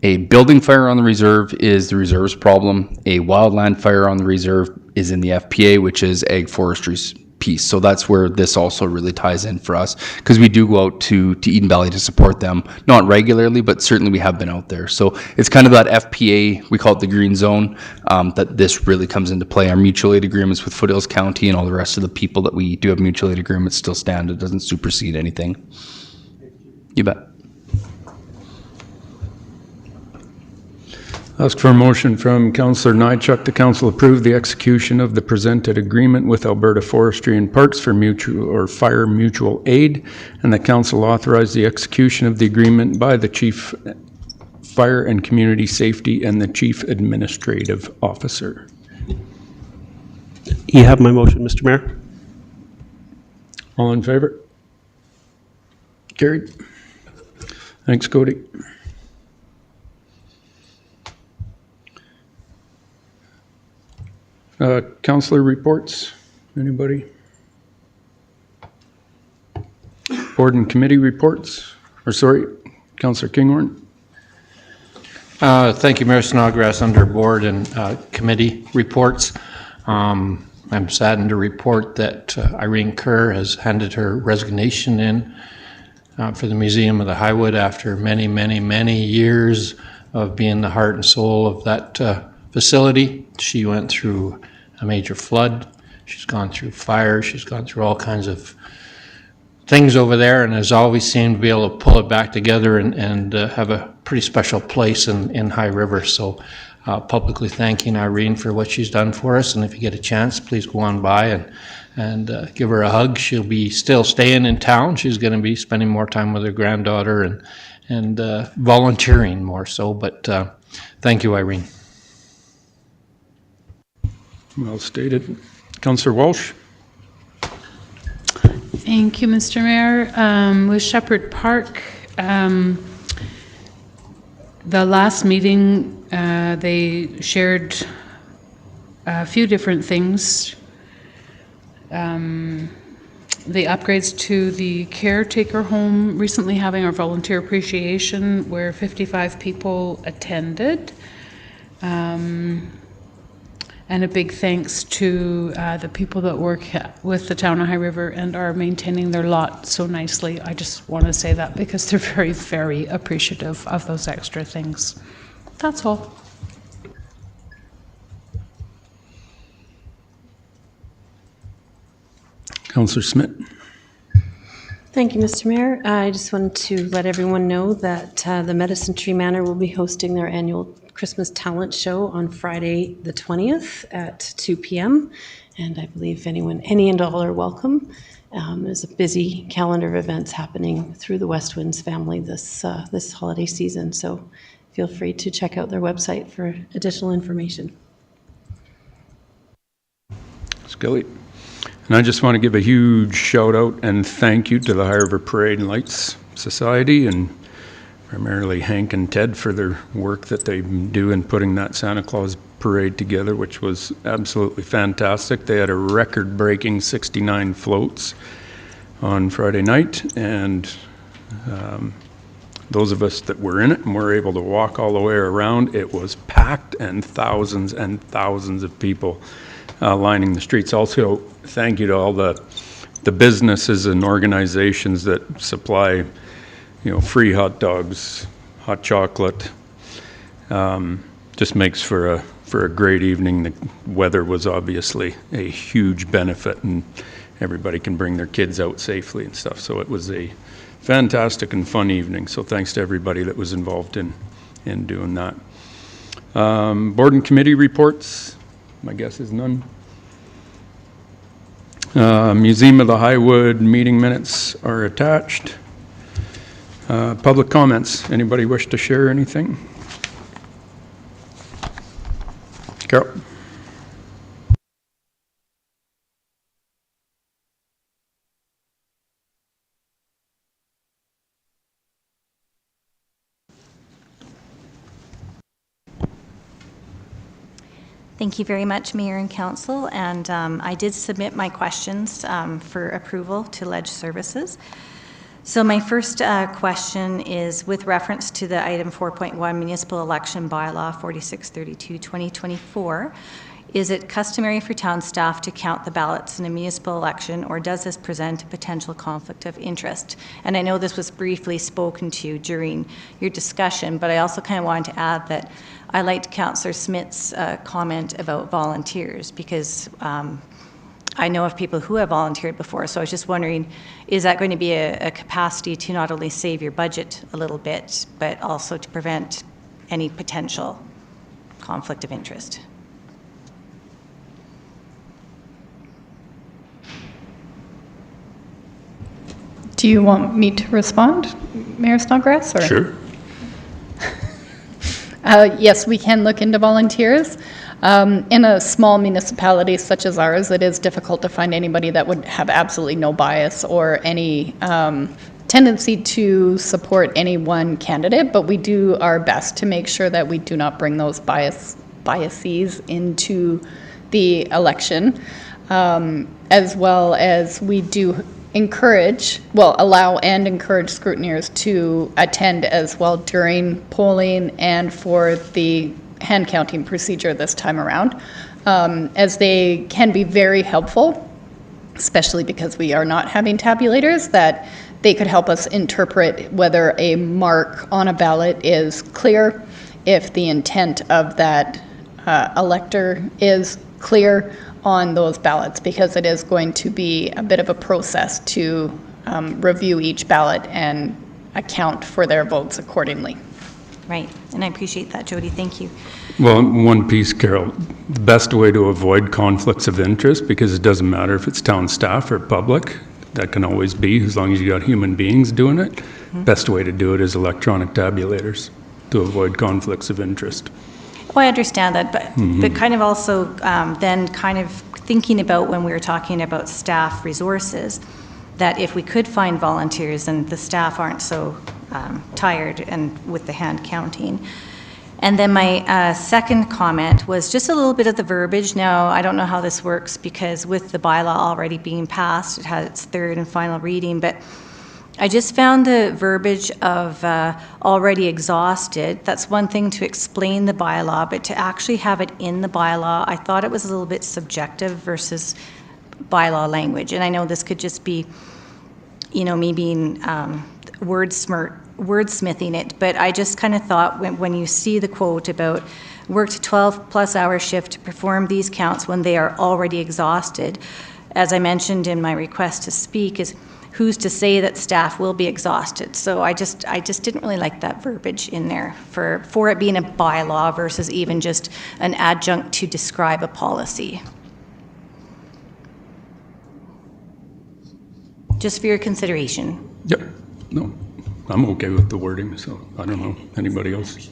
A building fire on the reserve is the reserve's problem. A wildland fire on the reserve is in the FPA, which is Ag Forestry's piece. So that's where this also really ties in for us, because we do go out to Eden Valley to support them, not regularly, but certainly we have been out there. So it's kind of that FPA, we call it the green zone, that this really comes into play. Our mutual aid agreements with Foothills County and all the rest of the people that we do have mutual aid agreements still stand. It doesn't supersede anything. You bet. Ask for a motion from Councillor Nychuk. The council approve the execution of the presented agreement with Alberta Forestry and Parks for mutual or fire mutual aid, and the council authorize the execution of the agreement by the Chief Fire and Community Safety and the Chief Administrative Officer. You have my motion, Mr. Mayor. All in favor? Carried. Thanks, Cody. Councillor reports, anybody? Board and committee reports, or sorry, Councillor Kinghorn. Thank you, Mayor Snodgrass. Under board and committee reports, I'm saddened to report that Irene Kerr has handed her resignation in for the Museum of the Highwood after many, many, many years of being the heart and soul of that facility. She went through a major flood. She's gone through fire. She's gone through all kinds of things over there, and has always seemed to be able to pull it back together and have a pretty special place in High River. So publicly thanking Irene for what she's done for us, and if you get a chance, please go on by and give her a hug. She'll be still staying in town. She's going to be spending more time with her granddaughter and volunteering more so, but thank you, Irene. Well stated. Councillor Walsh. Thank you, Mr. Mayor. With Shepherd Park, the last meeting, they shared a few different things. The upgrades to the caretaker home, recently having our volunteer appreciation where 55 people attended. And a big thanks to the people that work with the town of High River and are maintaining their lot so nicely. I just want to say that because they're very, very appreciative of those extra things. That's all. Councillor Smith. Thank you, Mr. Mayor. I just wanted to let everyone know that the Medicine Tree Manor will be hosting their annual Christmas talent show on Friday the 20th at 2 p.m. And I believe any and all are welcome. There's a busy calendar of events happening through the West Winds family this holiday season. So feel free to check out their website for additional information. Skilly. And I just want to give a huge shout out and thank you to the High River Parade and Lights Society and primarily Hank and Ted for their work that they do in putting that Santa Claus parade together, which was absolutely fantastic. They had a record-breaking 69 floats on Friday night, and those of us that were in it and were able to walk all the way around, it was packed and thousands of people lining the streets. Also, thank you to all the businesses and organizations that supply free hot dogs, hot chocolate. Just makes for a great evening. The weather was obviously a huge benefit, and everybody can bring their kids out safely and stuff. So it was a fantastic and fun evening. So thanks to everybody that was involved in doing that. Board and committee reports. My guess is none. Museum of the Highwood meeting minutes are attached. Public comments. Anybody wish to share anything? Carol. Thank you very much, Mayor and Council. And I did submit my questions for approval to Ledge Services. So my first question is with reference to the item 4.1 municipal election bylaw 4632-2024. Is it customary for town staff to count the ballots in a municipal election, or does this present a potential conflict of interest? And I know this was briefly spoken to during your discussion, but I also kind of wanted to add that I liked Councillor Smith's comment about volunteers, because I know of people who have volunteered before, so I was just wondering, is that going to be a capacity to not only save your budget a little bit, but also to prevent any potential conflict of interest? Do you want me to respond, Mayor Snodgrass? Or? Sure. Yes, we can look into volunteers. In a small municipality such as ours, it is difficult to find anybody that would have absolutely no bias or any tendency to support any one candidate, but we do our best to make sure that we do not bring those biases into the election, as well as we do allow and encourage scrutineers to attend as well during polling and for the hand counting procedure this time around, as they can be very helpful, especially because we are not having tabulators, that they could help us interpret whether a mark on a ballot is clear, if the intent of that elector is clear on those ballots, because it is going to be a bit of a process to review each ballot and account for their votes accordingly. Right, and I appreciate that, Jody, thank you. Well, one piece, Carol, the best way to avoid conflicts of interest, because it doesn't matter if it's town staff or public, that can always be, as long as you got human beings doing it. Best way to do it is electronic tabulators to avoid conflicts of interest. Well, I understand that, but kind of also then kind of thinking about when we were talking about staff resources, that if we could find volunteers and the staff aren't so tired and with the hand counting. And then my second comment was just a little bit of the verbiage. Now, I don't know how this works because with the bylaw already being passed, it had its third and final reading, but I just found the verbiage of already exhausted. That's one thing to explain the bylaw, but to actually have it in the bylaw, I thought it was a little bit subjective versus bylaw language. And I know this could just be, me being wordsmithing it, but I just kind of thought when you see the quote about worked 12+ hour shift to perform these counts when they are already exhausted, as I mentioned in my request to speak, is who's to say that staff will be exhausted? So I just didn't really like that verbiage in there for it being a bylaw versus even just an adjunct to describe a policy. Just for your consideration. Yep. No, I'm okay with the wording, so I don't know. Anybody else?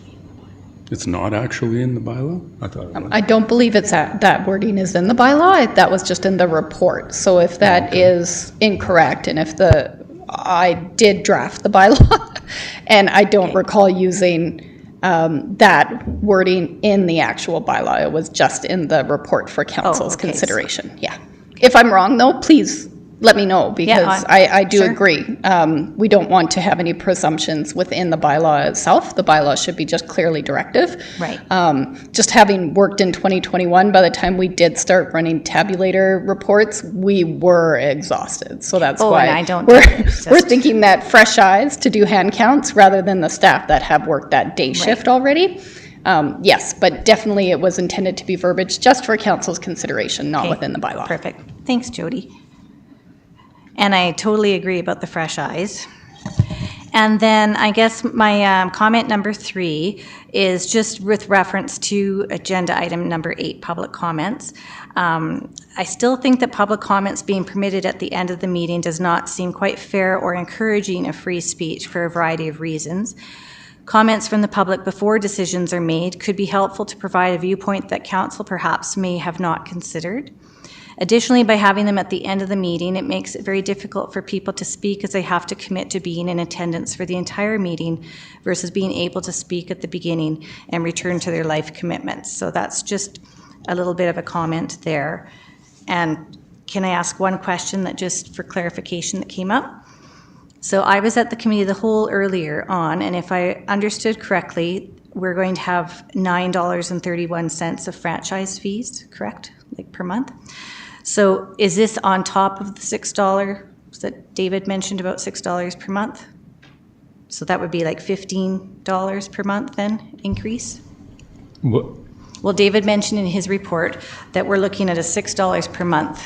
It's not actually in the bylaw? I thought it was. I don't believe it's that wording is in the bylaw. That was just in the report. So if that is incorrect, and if I did draft the bylaw, and I don't recall using that wording in the actual bylaw. It was just in the report for council's consideration. Yeah. If I'm wrong, though, please let me know, because I do agree. We don't want to have any presumptions within the bylaw itself. The bylaw should be just clearly directive. Right. Just having worked in 2021, by the time we did start running tabulator reports, we were exhausted. So that's why we're thinking that fresh eyes to do hand counts rather than the staff that have worked that day shift already. Yes, but definitely it was intended to be verbiage just for council's consideration, not within the bylaw. Perfect. Thanks, Jody. And I totally agree about the fresh eyes. And then I guess my comment number 3 is just with reference to agenda item number 8, public comments. I still think that public comments being permitted at the end of the meeting does not seem quite fair or encouraging of free speech for a variety of reasons. Comments from the public before decisions are made could be helpful to provide a viewpoint that council perhaps may have not considered. Additionally, by having them at the end of the meeting, it makes it very difficult for people to speak as they have to commit to being in attendance for the entire meeting versus being able to speak at the beginning and return to their life commitments. So that's just a little bit of a comment there. And can I ask one question that just for clarification that came up? So I was at the committee of the whole earlier on, and if I understood correctly, we're going to have $9.31 of franchise fees, correct? Like per month? So is this on top of the $6 that David mentioned about $6 per month? So that would be like $15 per month then increase? What? Well, David mentioned in his report that we're looking at a $6 per month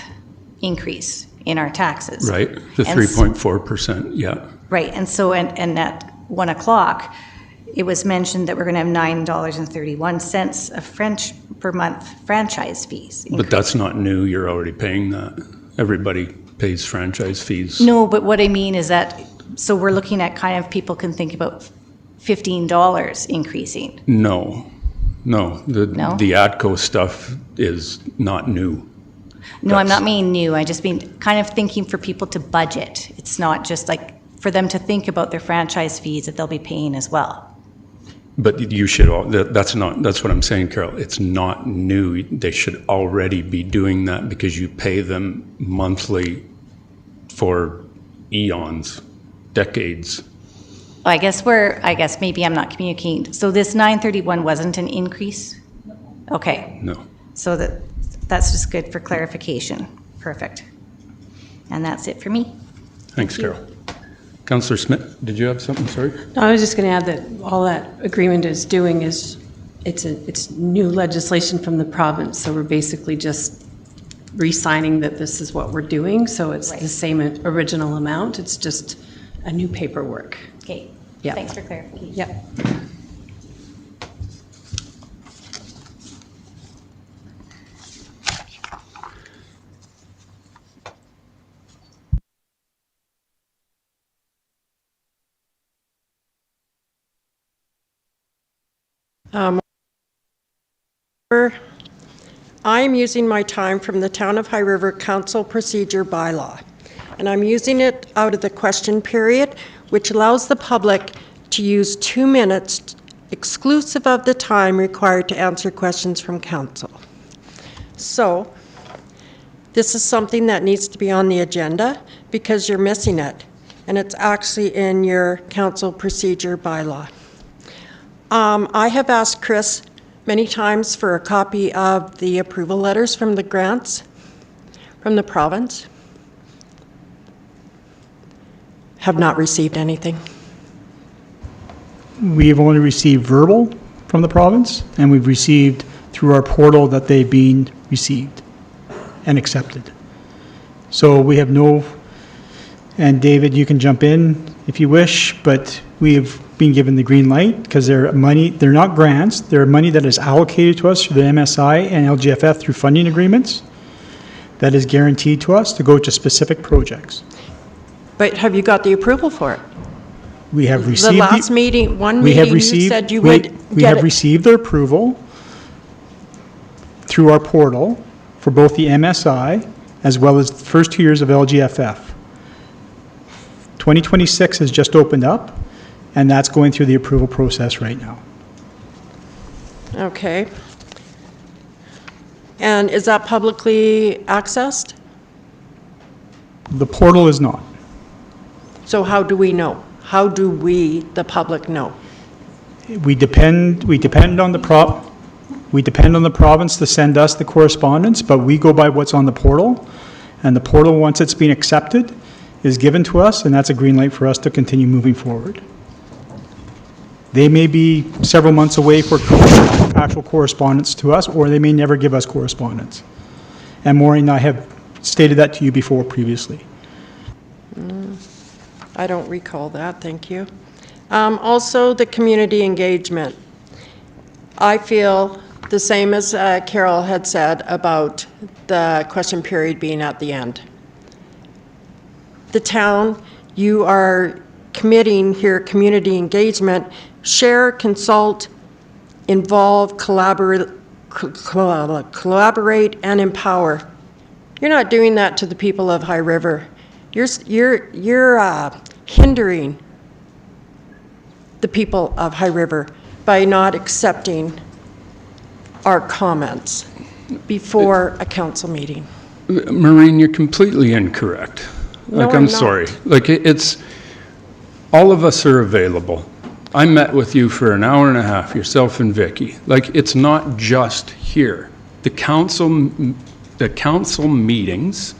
increase in our taxes. Right, the 3.4%, yeah. Right, and so and at 1 o'clock, it was mentioned that we're going to have $9.31 of per month franchise fees. But that's not new, you're already paying that. Everybody pays franchise fees. No, but what I mean is that, so we're looking at kind of, people can think about $15 increasing. No, the ATCO stuff is not new. No, I'm not meaning new, I just mean kind of thinking for people to budget. It's not just like for them to think about their franchise fees that they'll be paying as well. But you should, that's what I'm saying, Carol. It's not new. They should already be doing that because you pay them monthly for eons, decades. I guess maybe I'm not communicating. So this 931 wasn't an increase? Okay. No. So that's just good for clarification. Perfect. And that's it for me. Thanks, Carol. Councillor Smith, did you have something? Sorry. No, I was just going to add that all that agreement is doing is it's new legislation from the province. So we're basically just re-signing that this is what we're doing. So it's the same original amount. It's just a new paperwork. Okay. Yeah. Thanks for clarification. Yep. I'm using my time from the Town of High River Council Procedure Bylaw, and I'm using it out of the question period, which allows the public to use 2 minutes exclusive of the time required to answer questions from council. So, this is something that needs to be on the agenda because you're missing it, and it's actually in your council procedure bylaw. I have asked Chris many times for a copy of the approval letters from the grants from the province. Have not received anything. We've only received verbal from the province, and we've received through our portal that they've been received and accepted. So we have no, and David, you can jump in if you wish, but we've been given the green light because they're money, they're not grants, they're money that is allocated to us through the MSI and LGFF through funding agreements that is guaranteed to us to go to specific projects. But have you got the approval for it? We have received the last meeting, one meeting, you said you would we get have it. received their approval through our portal for both the MSI as well as the first 2 years of LGFF. 2026 has just opened up, and that's going through the approval process right now. Okay. And is that publicly accessed? The portal is not. So how do we know? How do we, the public, know? We depend on the province to send us the correspondence, but we go by what's on the portal, and the portal, once it's been accepted, is given to us, and that's a green light for us to continue moving forward. They may be several months away for actual correspondence to us, or they may never give us correspondence. And Maureen and I have stated that to you before previously. I don't recall that, thank you. Also, the community engagement. I feel the same as Carol had said about the question period being at the end. The town, you are committing here community engagement, share, consult, involve, collaborate, and empower. You're not doing that to the people of High River. You're hindering the people of High River by not accepting our comments before a council meeting. Maureen, you're completely incorrect. No, I'm sorry. Like, it's, all of us are available. I met with you for an hour and a half, yourself and Vicky. Like, it's not just here. The council meetings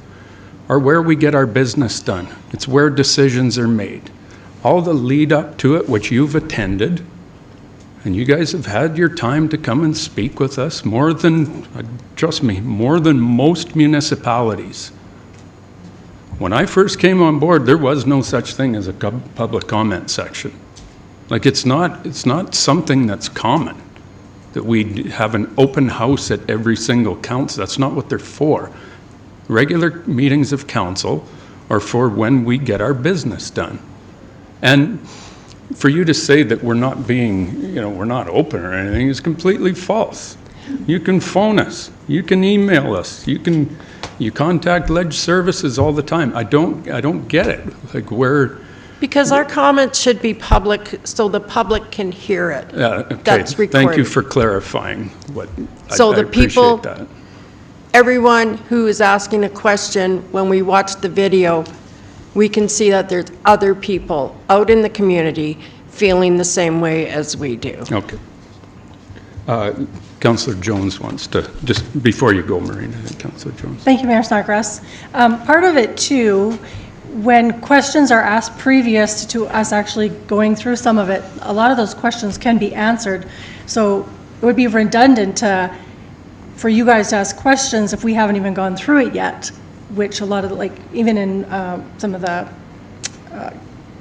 are where we get our business done. It's where decisions are made. All the lead up to it, which you've attended, and you guys have had your time to come and speak with us more than, trust me, more than most municipalities. When I first came on board, there was no such thing as a public comment section. Like, it's not something that's common, that we have an open house at every single council. That's not what they're for. Regular meetings of council are for when we get our business done. And for you to say that we're not being, we're not open or anything is completely false. You can phone us, you can email us, you contact Ledge Services all the time. I don't get it. Like, because our comments should be public so the public can hear it. Okay. That's recorded. Thank you for clarifying what, So I the people, appreciate that. Everyone who is asking a question when we watch the video we can see that there's other people out in the community feeling the same way as we do. Okay. Councillor Jones wants to, just before you go, Maureen, I think Councillor Jones. Thank you, Mayor Snodgrass. Part of it too, when questions are asked previous to us actually going through some of it, a lot of those questions can be answered. So it would be redundant for you guys to ask questions if we haven't even gone through it yet, which a lot of, like, even in some of the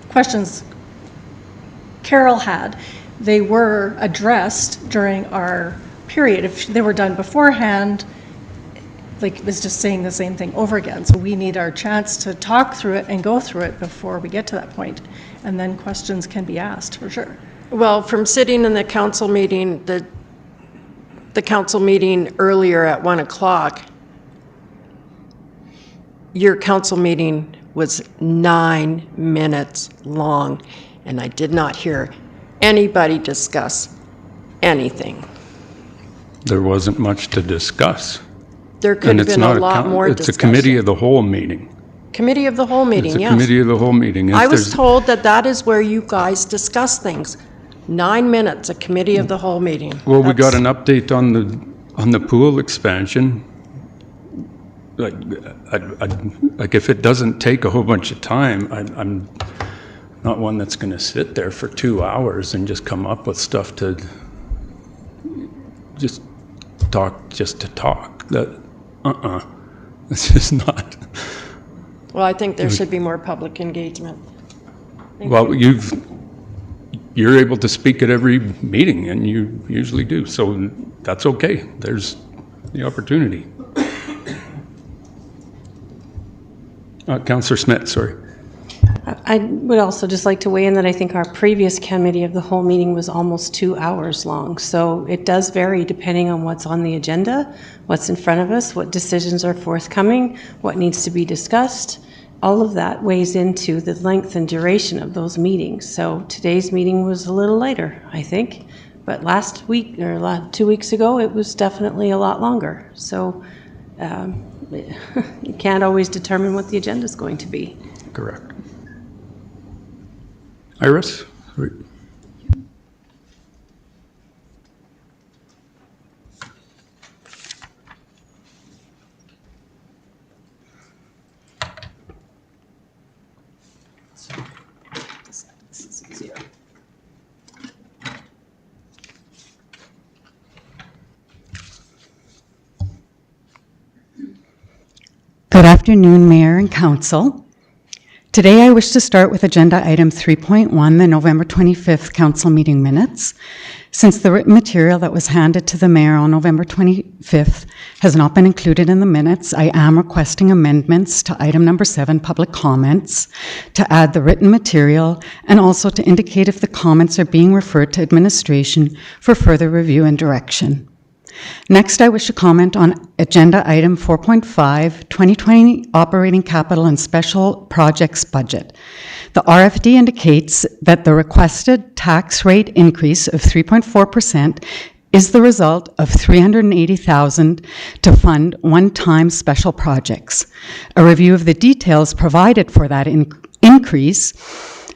questions Carol had, they were addressed during our period. If they were done beforehand, like, it's just saying the same thing over again. So we need our chance to talk through it and go through it before we get to that point. And then questions can be asked, for sure. Well, from sitting in the council meeting, the council meeting earlier at 1 o'clock, your council meeting was 9 minutes long, and I did not hear anybody discuss anything. There wasn't much to discuss. There could have been a lot more discussion. It's a committee of the whole meeting. Committee of the whole meeting, yes. It's a committee of the whole meeting. I was told that is where you guys discuss things. 9 minutes, a committee of the whole meeting. Well, we got an update on the pool expansion. Like if it doesn't take a whole bunch of time, I'm not one that's going to sit there for 2 hours and just come up with stuff to just to talk. It's just not. Well, I think there should be more public engagement. Well, you're able to speak at every meeting, and you usually do, so that's okay. There's the opportunity. Councillor Smith, sorry. I would also just like to weigh in that I think our previous committee of the whole meeting was almost 2 hours long. So it does vary depending on what's on the agenda, what's in front of us, what decisions are forthcoming, what needs to be discussed. All of that weighs into the length and duration of those meetings. So today's meeting was a little lighter, I think. But last week, or 2 weeks ago, it was definitely a lot longer. So you can't always determine what the agenda is going to be. Correct. Iris? Sorry. Good afternoon, Mayor and Council. Today I wish to start with Agenda Item 3.1, the November 25th Council meeting minutes. Since the written material that was handed to the Mayor on November 25th has not been included in the minutes, I am requesting amendments to Item Number 7, Public Comments, to add the written material and also to indicate if the comments are being referred to administration for further review and direction. Next, I wish to comment on Agenda Item 4.5, 2020 Operating Capital and Special Projects Budget. The RFD indicates that the requested tax rate increase of 3.4% is the result of $380,000 to fund one-time special projects. A review of the details provided for that increase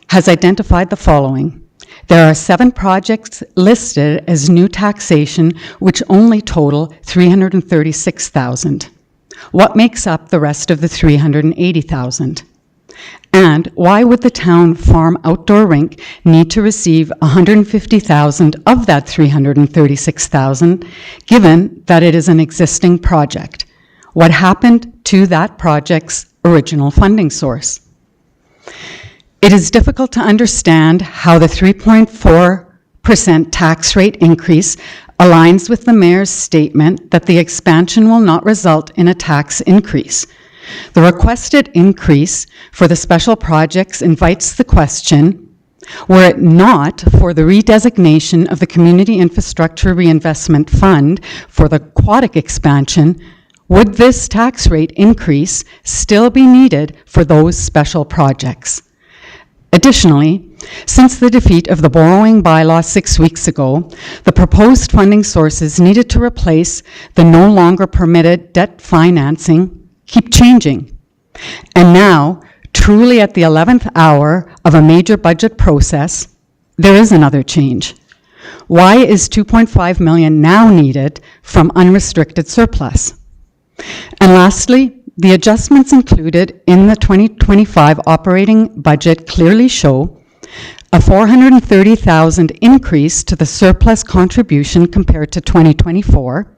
has identified the following. There are 7 projects listed as new taxation, which only total $336,000. What makes up the rest of the $380,000? And why would the town farm outdoor rink need to receive $150,000 of that $336,000, given that it is an existing project? What happened to that project's original funding source? It is difficult to understand how the 3.4% tax rate increase aligns with the Mayor's statement that the expansion will not result in a tax increase. The requested increase for the special projects invites the question, were it not for the redesignation of the Community Infrastructure Reinvestment Fund for the aquatic expansion, would this tax rate increase still be needed for those special projects? Additionally, since the defeat of the borrowing bylaw 6 weeks ago, the proposed funding sources needed to replace the no longer permitted debt financing keep changing. And now, truly at the 11th hour of a major budget process, there is another change. Why is 2.5 million now needed from unrestricted surplus? And lastly, the adjustments included in the 2025 operating budget clearly show a 430,000 increase to the surplus contribution compared to 2024,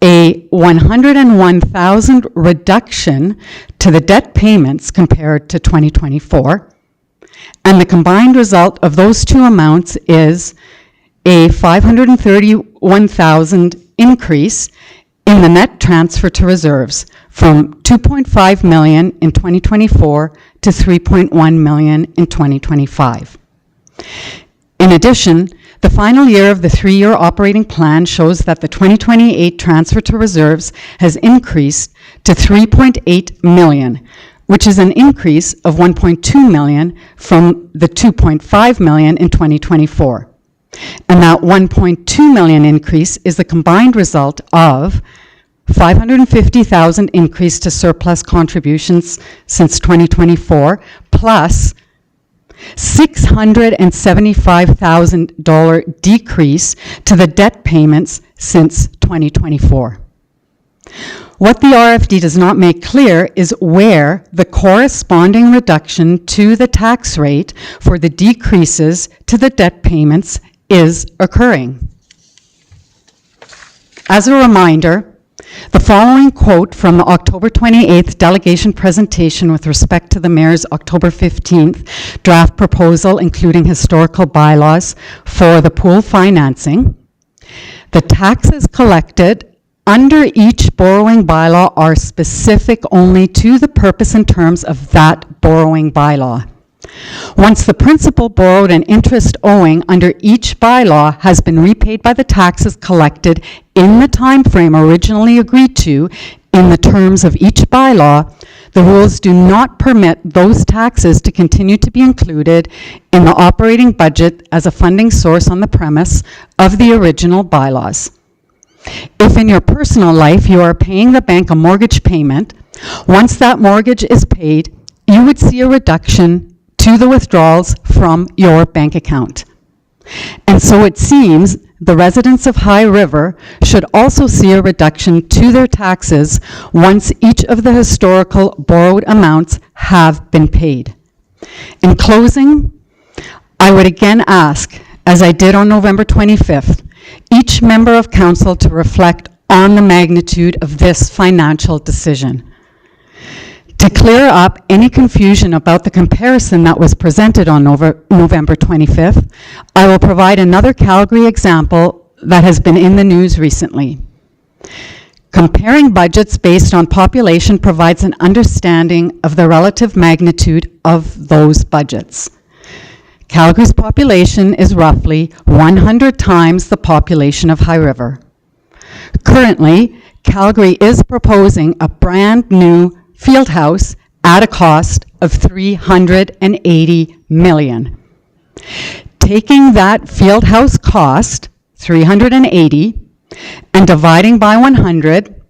a 101,000 reduction to the debt payments compared to 2024, and the combined result of those two amounts is a 531,000 increase in the net transfer to reserves from 2.5 million in 2024 to 3.1 million in 2025. In addition, the final year of the 3-year operating plan shows that the 2028 transfer to reserves has increased to 3.8 million, which is an increase of 1.2 million from the 2.5 million in 2024. And that 1.2 million increase is the combined result of 550,000 increase to surplus contributions since 2024, plus $675,000 decrease to the debt payments since 2024. What the RFD does not make clear is where the corresponding reduction to the tax rate for the decreases to the debt payments is occurring. As a reminder, the following quote from the October 28th delegation presentation with respect to the Mayor's October 15th draft proposal, including historical bylaws for the pool financing. The taxes collected under each borrowing bylaw are specific only to the purpose and terms of that borrowing bylaw. Once the principal borrowed and interest owing under each bylaw has been repaid by the taxes collected in the time frame originally agreed to in the terms of each bylaw, the rules do not permit those taxes to continue to be included in the operating budget as a funding source on the premise of the original bylaws. If in your personal life you are paying the bank a mortgage payment, once that mortgage is paid, you would see a reduction to the withdrawals from your bank account. And so it seems the residents of High River should also see a reduction to their taxes once each of the historical borrowed amounts have been paid. In closing, I would again ask, as I did on November 25th, each member of council to reflect on the magnitude of this financial decision. To clear up any confusion about the comparison that was presented on November 25th, I will provide another Calgary example that has been in the news recently. Comparing budgets based on population provides an understanding of the relative magnitude of those budgets. Calgary's population is roughly 100 times the population of High River. Currently, Calgary is proposing a brand new field house at a cost of $380 million. Taking that field house cost, $380, and dividing by 100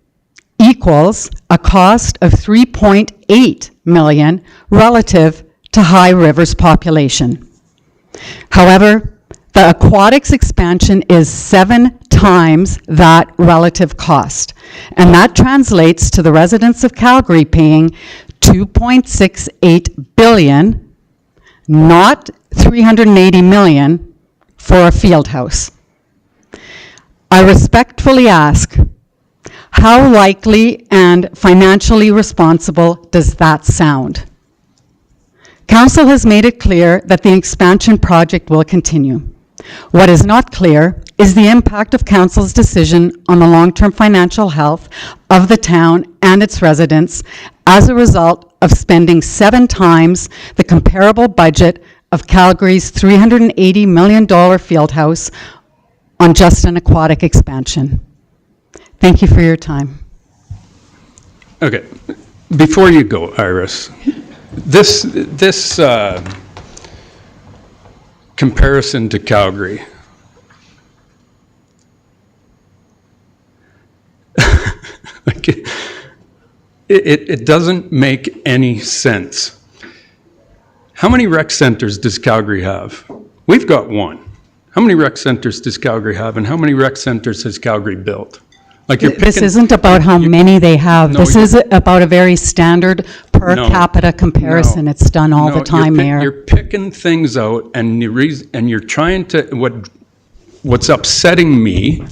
equals a cost of $3.8 million relative to High River's population. However, the aquatics expansion is 7 times that relative cost, and that translates to the residents of Calgary paying $2.68 billion, not $380 million, for a field house. I respectfully ask, how likely and financially responsible does that sound? Council has made it clear that the expansion project will continue. What is not clear is the impact of Council's decision on the long-term financial health of the town and its residents as a result of spending 7 times the comparable budget of Calgary's $380 million field house on just an aquatic expansion. Thank you for your time. Okay, before you go, Iris, this comparison to Calgary. it doesn't make any sense. How many rec centers does Calgary have? We've got one. How many rec centers does Calgary have, and how many rec centers has Calgary built? Like This isn't about how many they have. No, This is about a very standard per No, capita comparison. no, It's done all no, the time, Mayor. You're picking things out, and you're trying to, what's upsetting me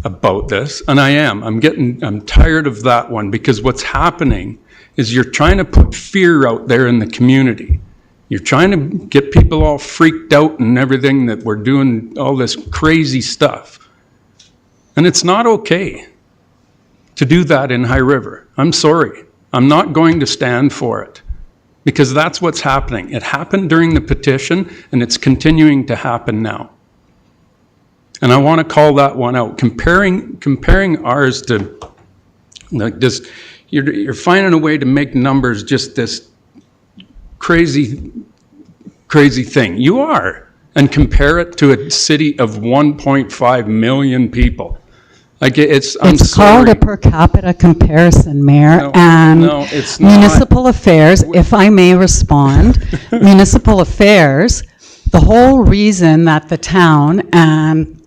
about this, and I'm tired of that one, because what's happening is you're trying to put fear out there in the community. You're trying to get people all freaked out and everything, that we're doing all this crazy stuff. And it's not okay to do that in High River. I'm sorry. I'm not going to stand for it, because that's what's happening. It happened during the petition, and it's continuing to happen now. And I want to call that one out. Comparing ours to, like this, you're finding a way to make numbers just this crazy thing. You are. And compare it to a city of 1.5 million people. Like It's called a per capita comparison, Mayor, and no, it's not. municipal affairs, if I may respond, municipal affairs, the whole reason that the town, and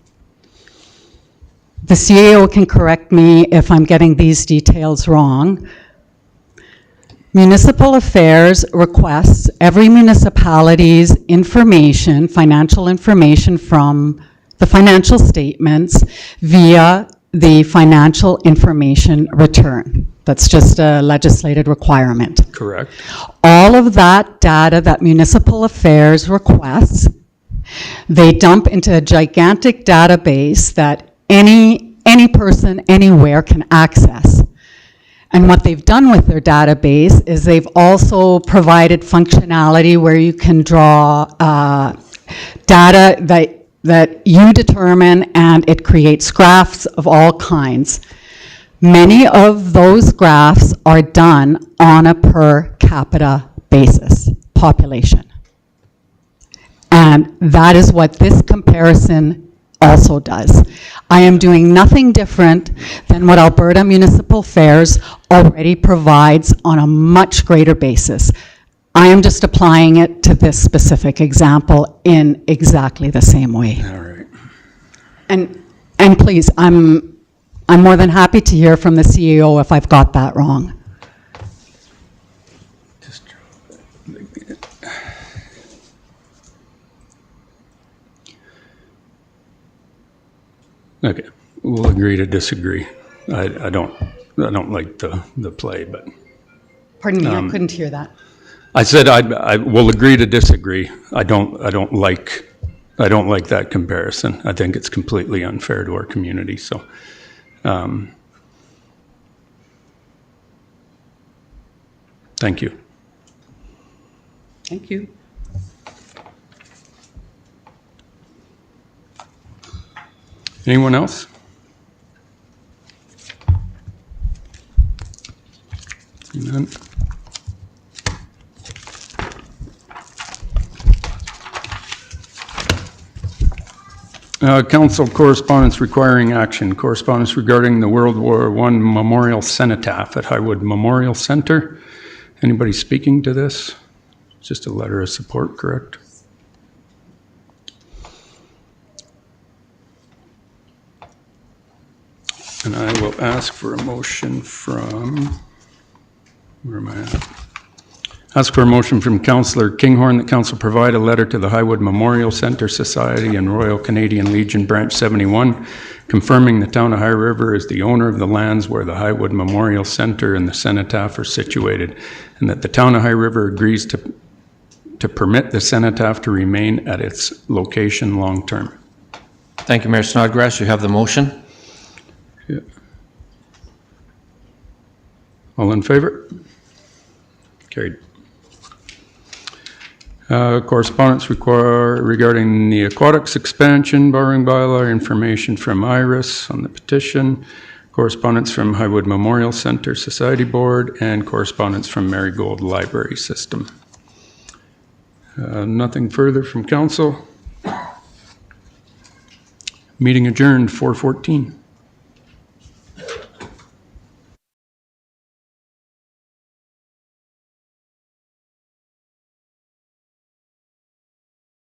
the CAO can correct me if I'm getting these details wrong, municipal affairs requests every municipality's information, financial information from the financial statements via the financial information return. That's just a legislated requirement. Correct. All of that data that municipal affairs requests, they dump into a gigantic database that any person anywhere can access. And what they've done with their database is they've also provided functionality where you can draw data that you determine, and it creates graphs of all kinds. Many of those graphs are done on a per capita basis, population. And that is what this comparison also does. I am doing nothing different than what Alberta Municipal Affairs already provides on a much greater basis. I am just applying it to this specific example in exactly the same way. All right. And please, I'm more than happy to hear from the CEO if I've got that wrong. Okay, we'll agree to disagree. I don't like the play, but. Pardon me, I couldn't hear that. I said I will agree to disagree. I don't like that comparison. I think it's completely unfair to our community. So, thank you. Thank you. Anyone else? None. Council correspondence requiring action. Correspondence regarding the World War I Memorial Cenotaph at Highwood Memorial Center. Anybody speaking to this? Just a letter of support, correct? And I will ask for a motion from, where am I at? Ask for a motion from Councillor Kinghorn that Council provide a letter to the Highwood Memorial Centre Society and Royal Canadian Legion Branch 71, confirming the town of High River is the owner of the lands where the Highwood Memorial Centre and the cenotaph are situated, and that the town of High River agrees to permit the cenotaph to remain at its location long-term. Thank you, Mayor Snodgrass. You have the motion. Yeah. All in favor? Carried. Correspondence regarding the aquatics expansion, borrowing bylaw, information from Iris on the petition, correspondence from Highwood Memorial Centre Society Board, and correspondence from Marigold Library System. Nothing further from council. Meeting adjourned 4:14.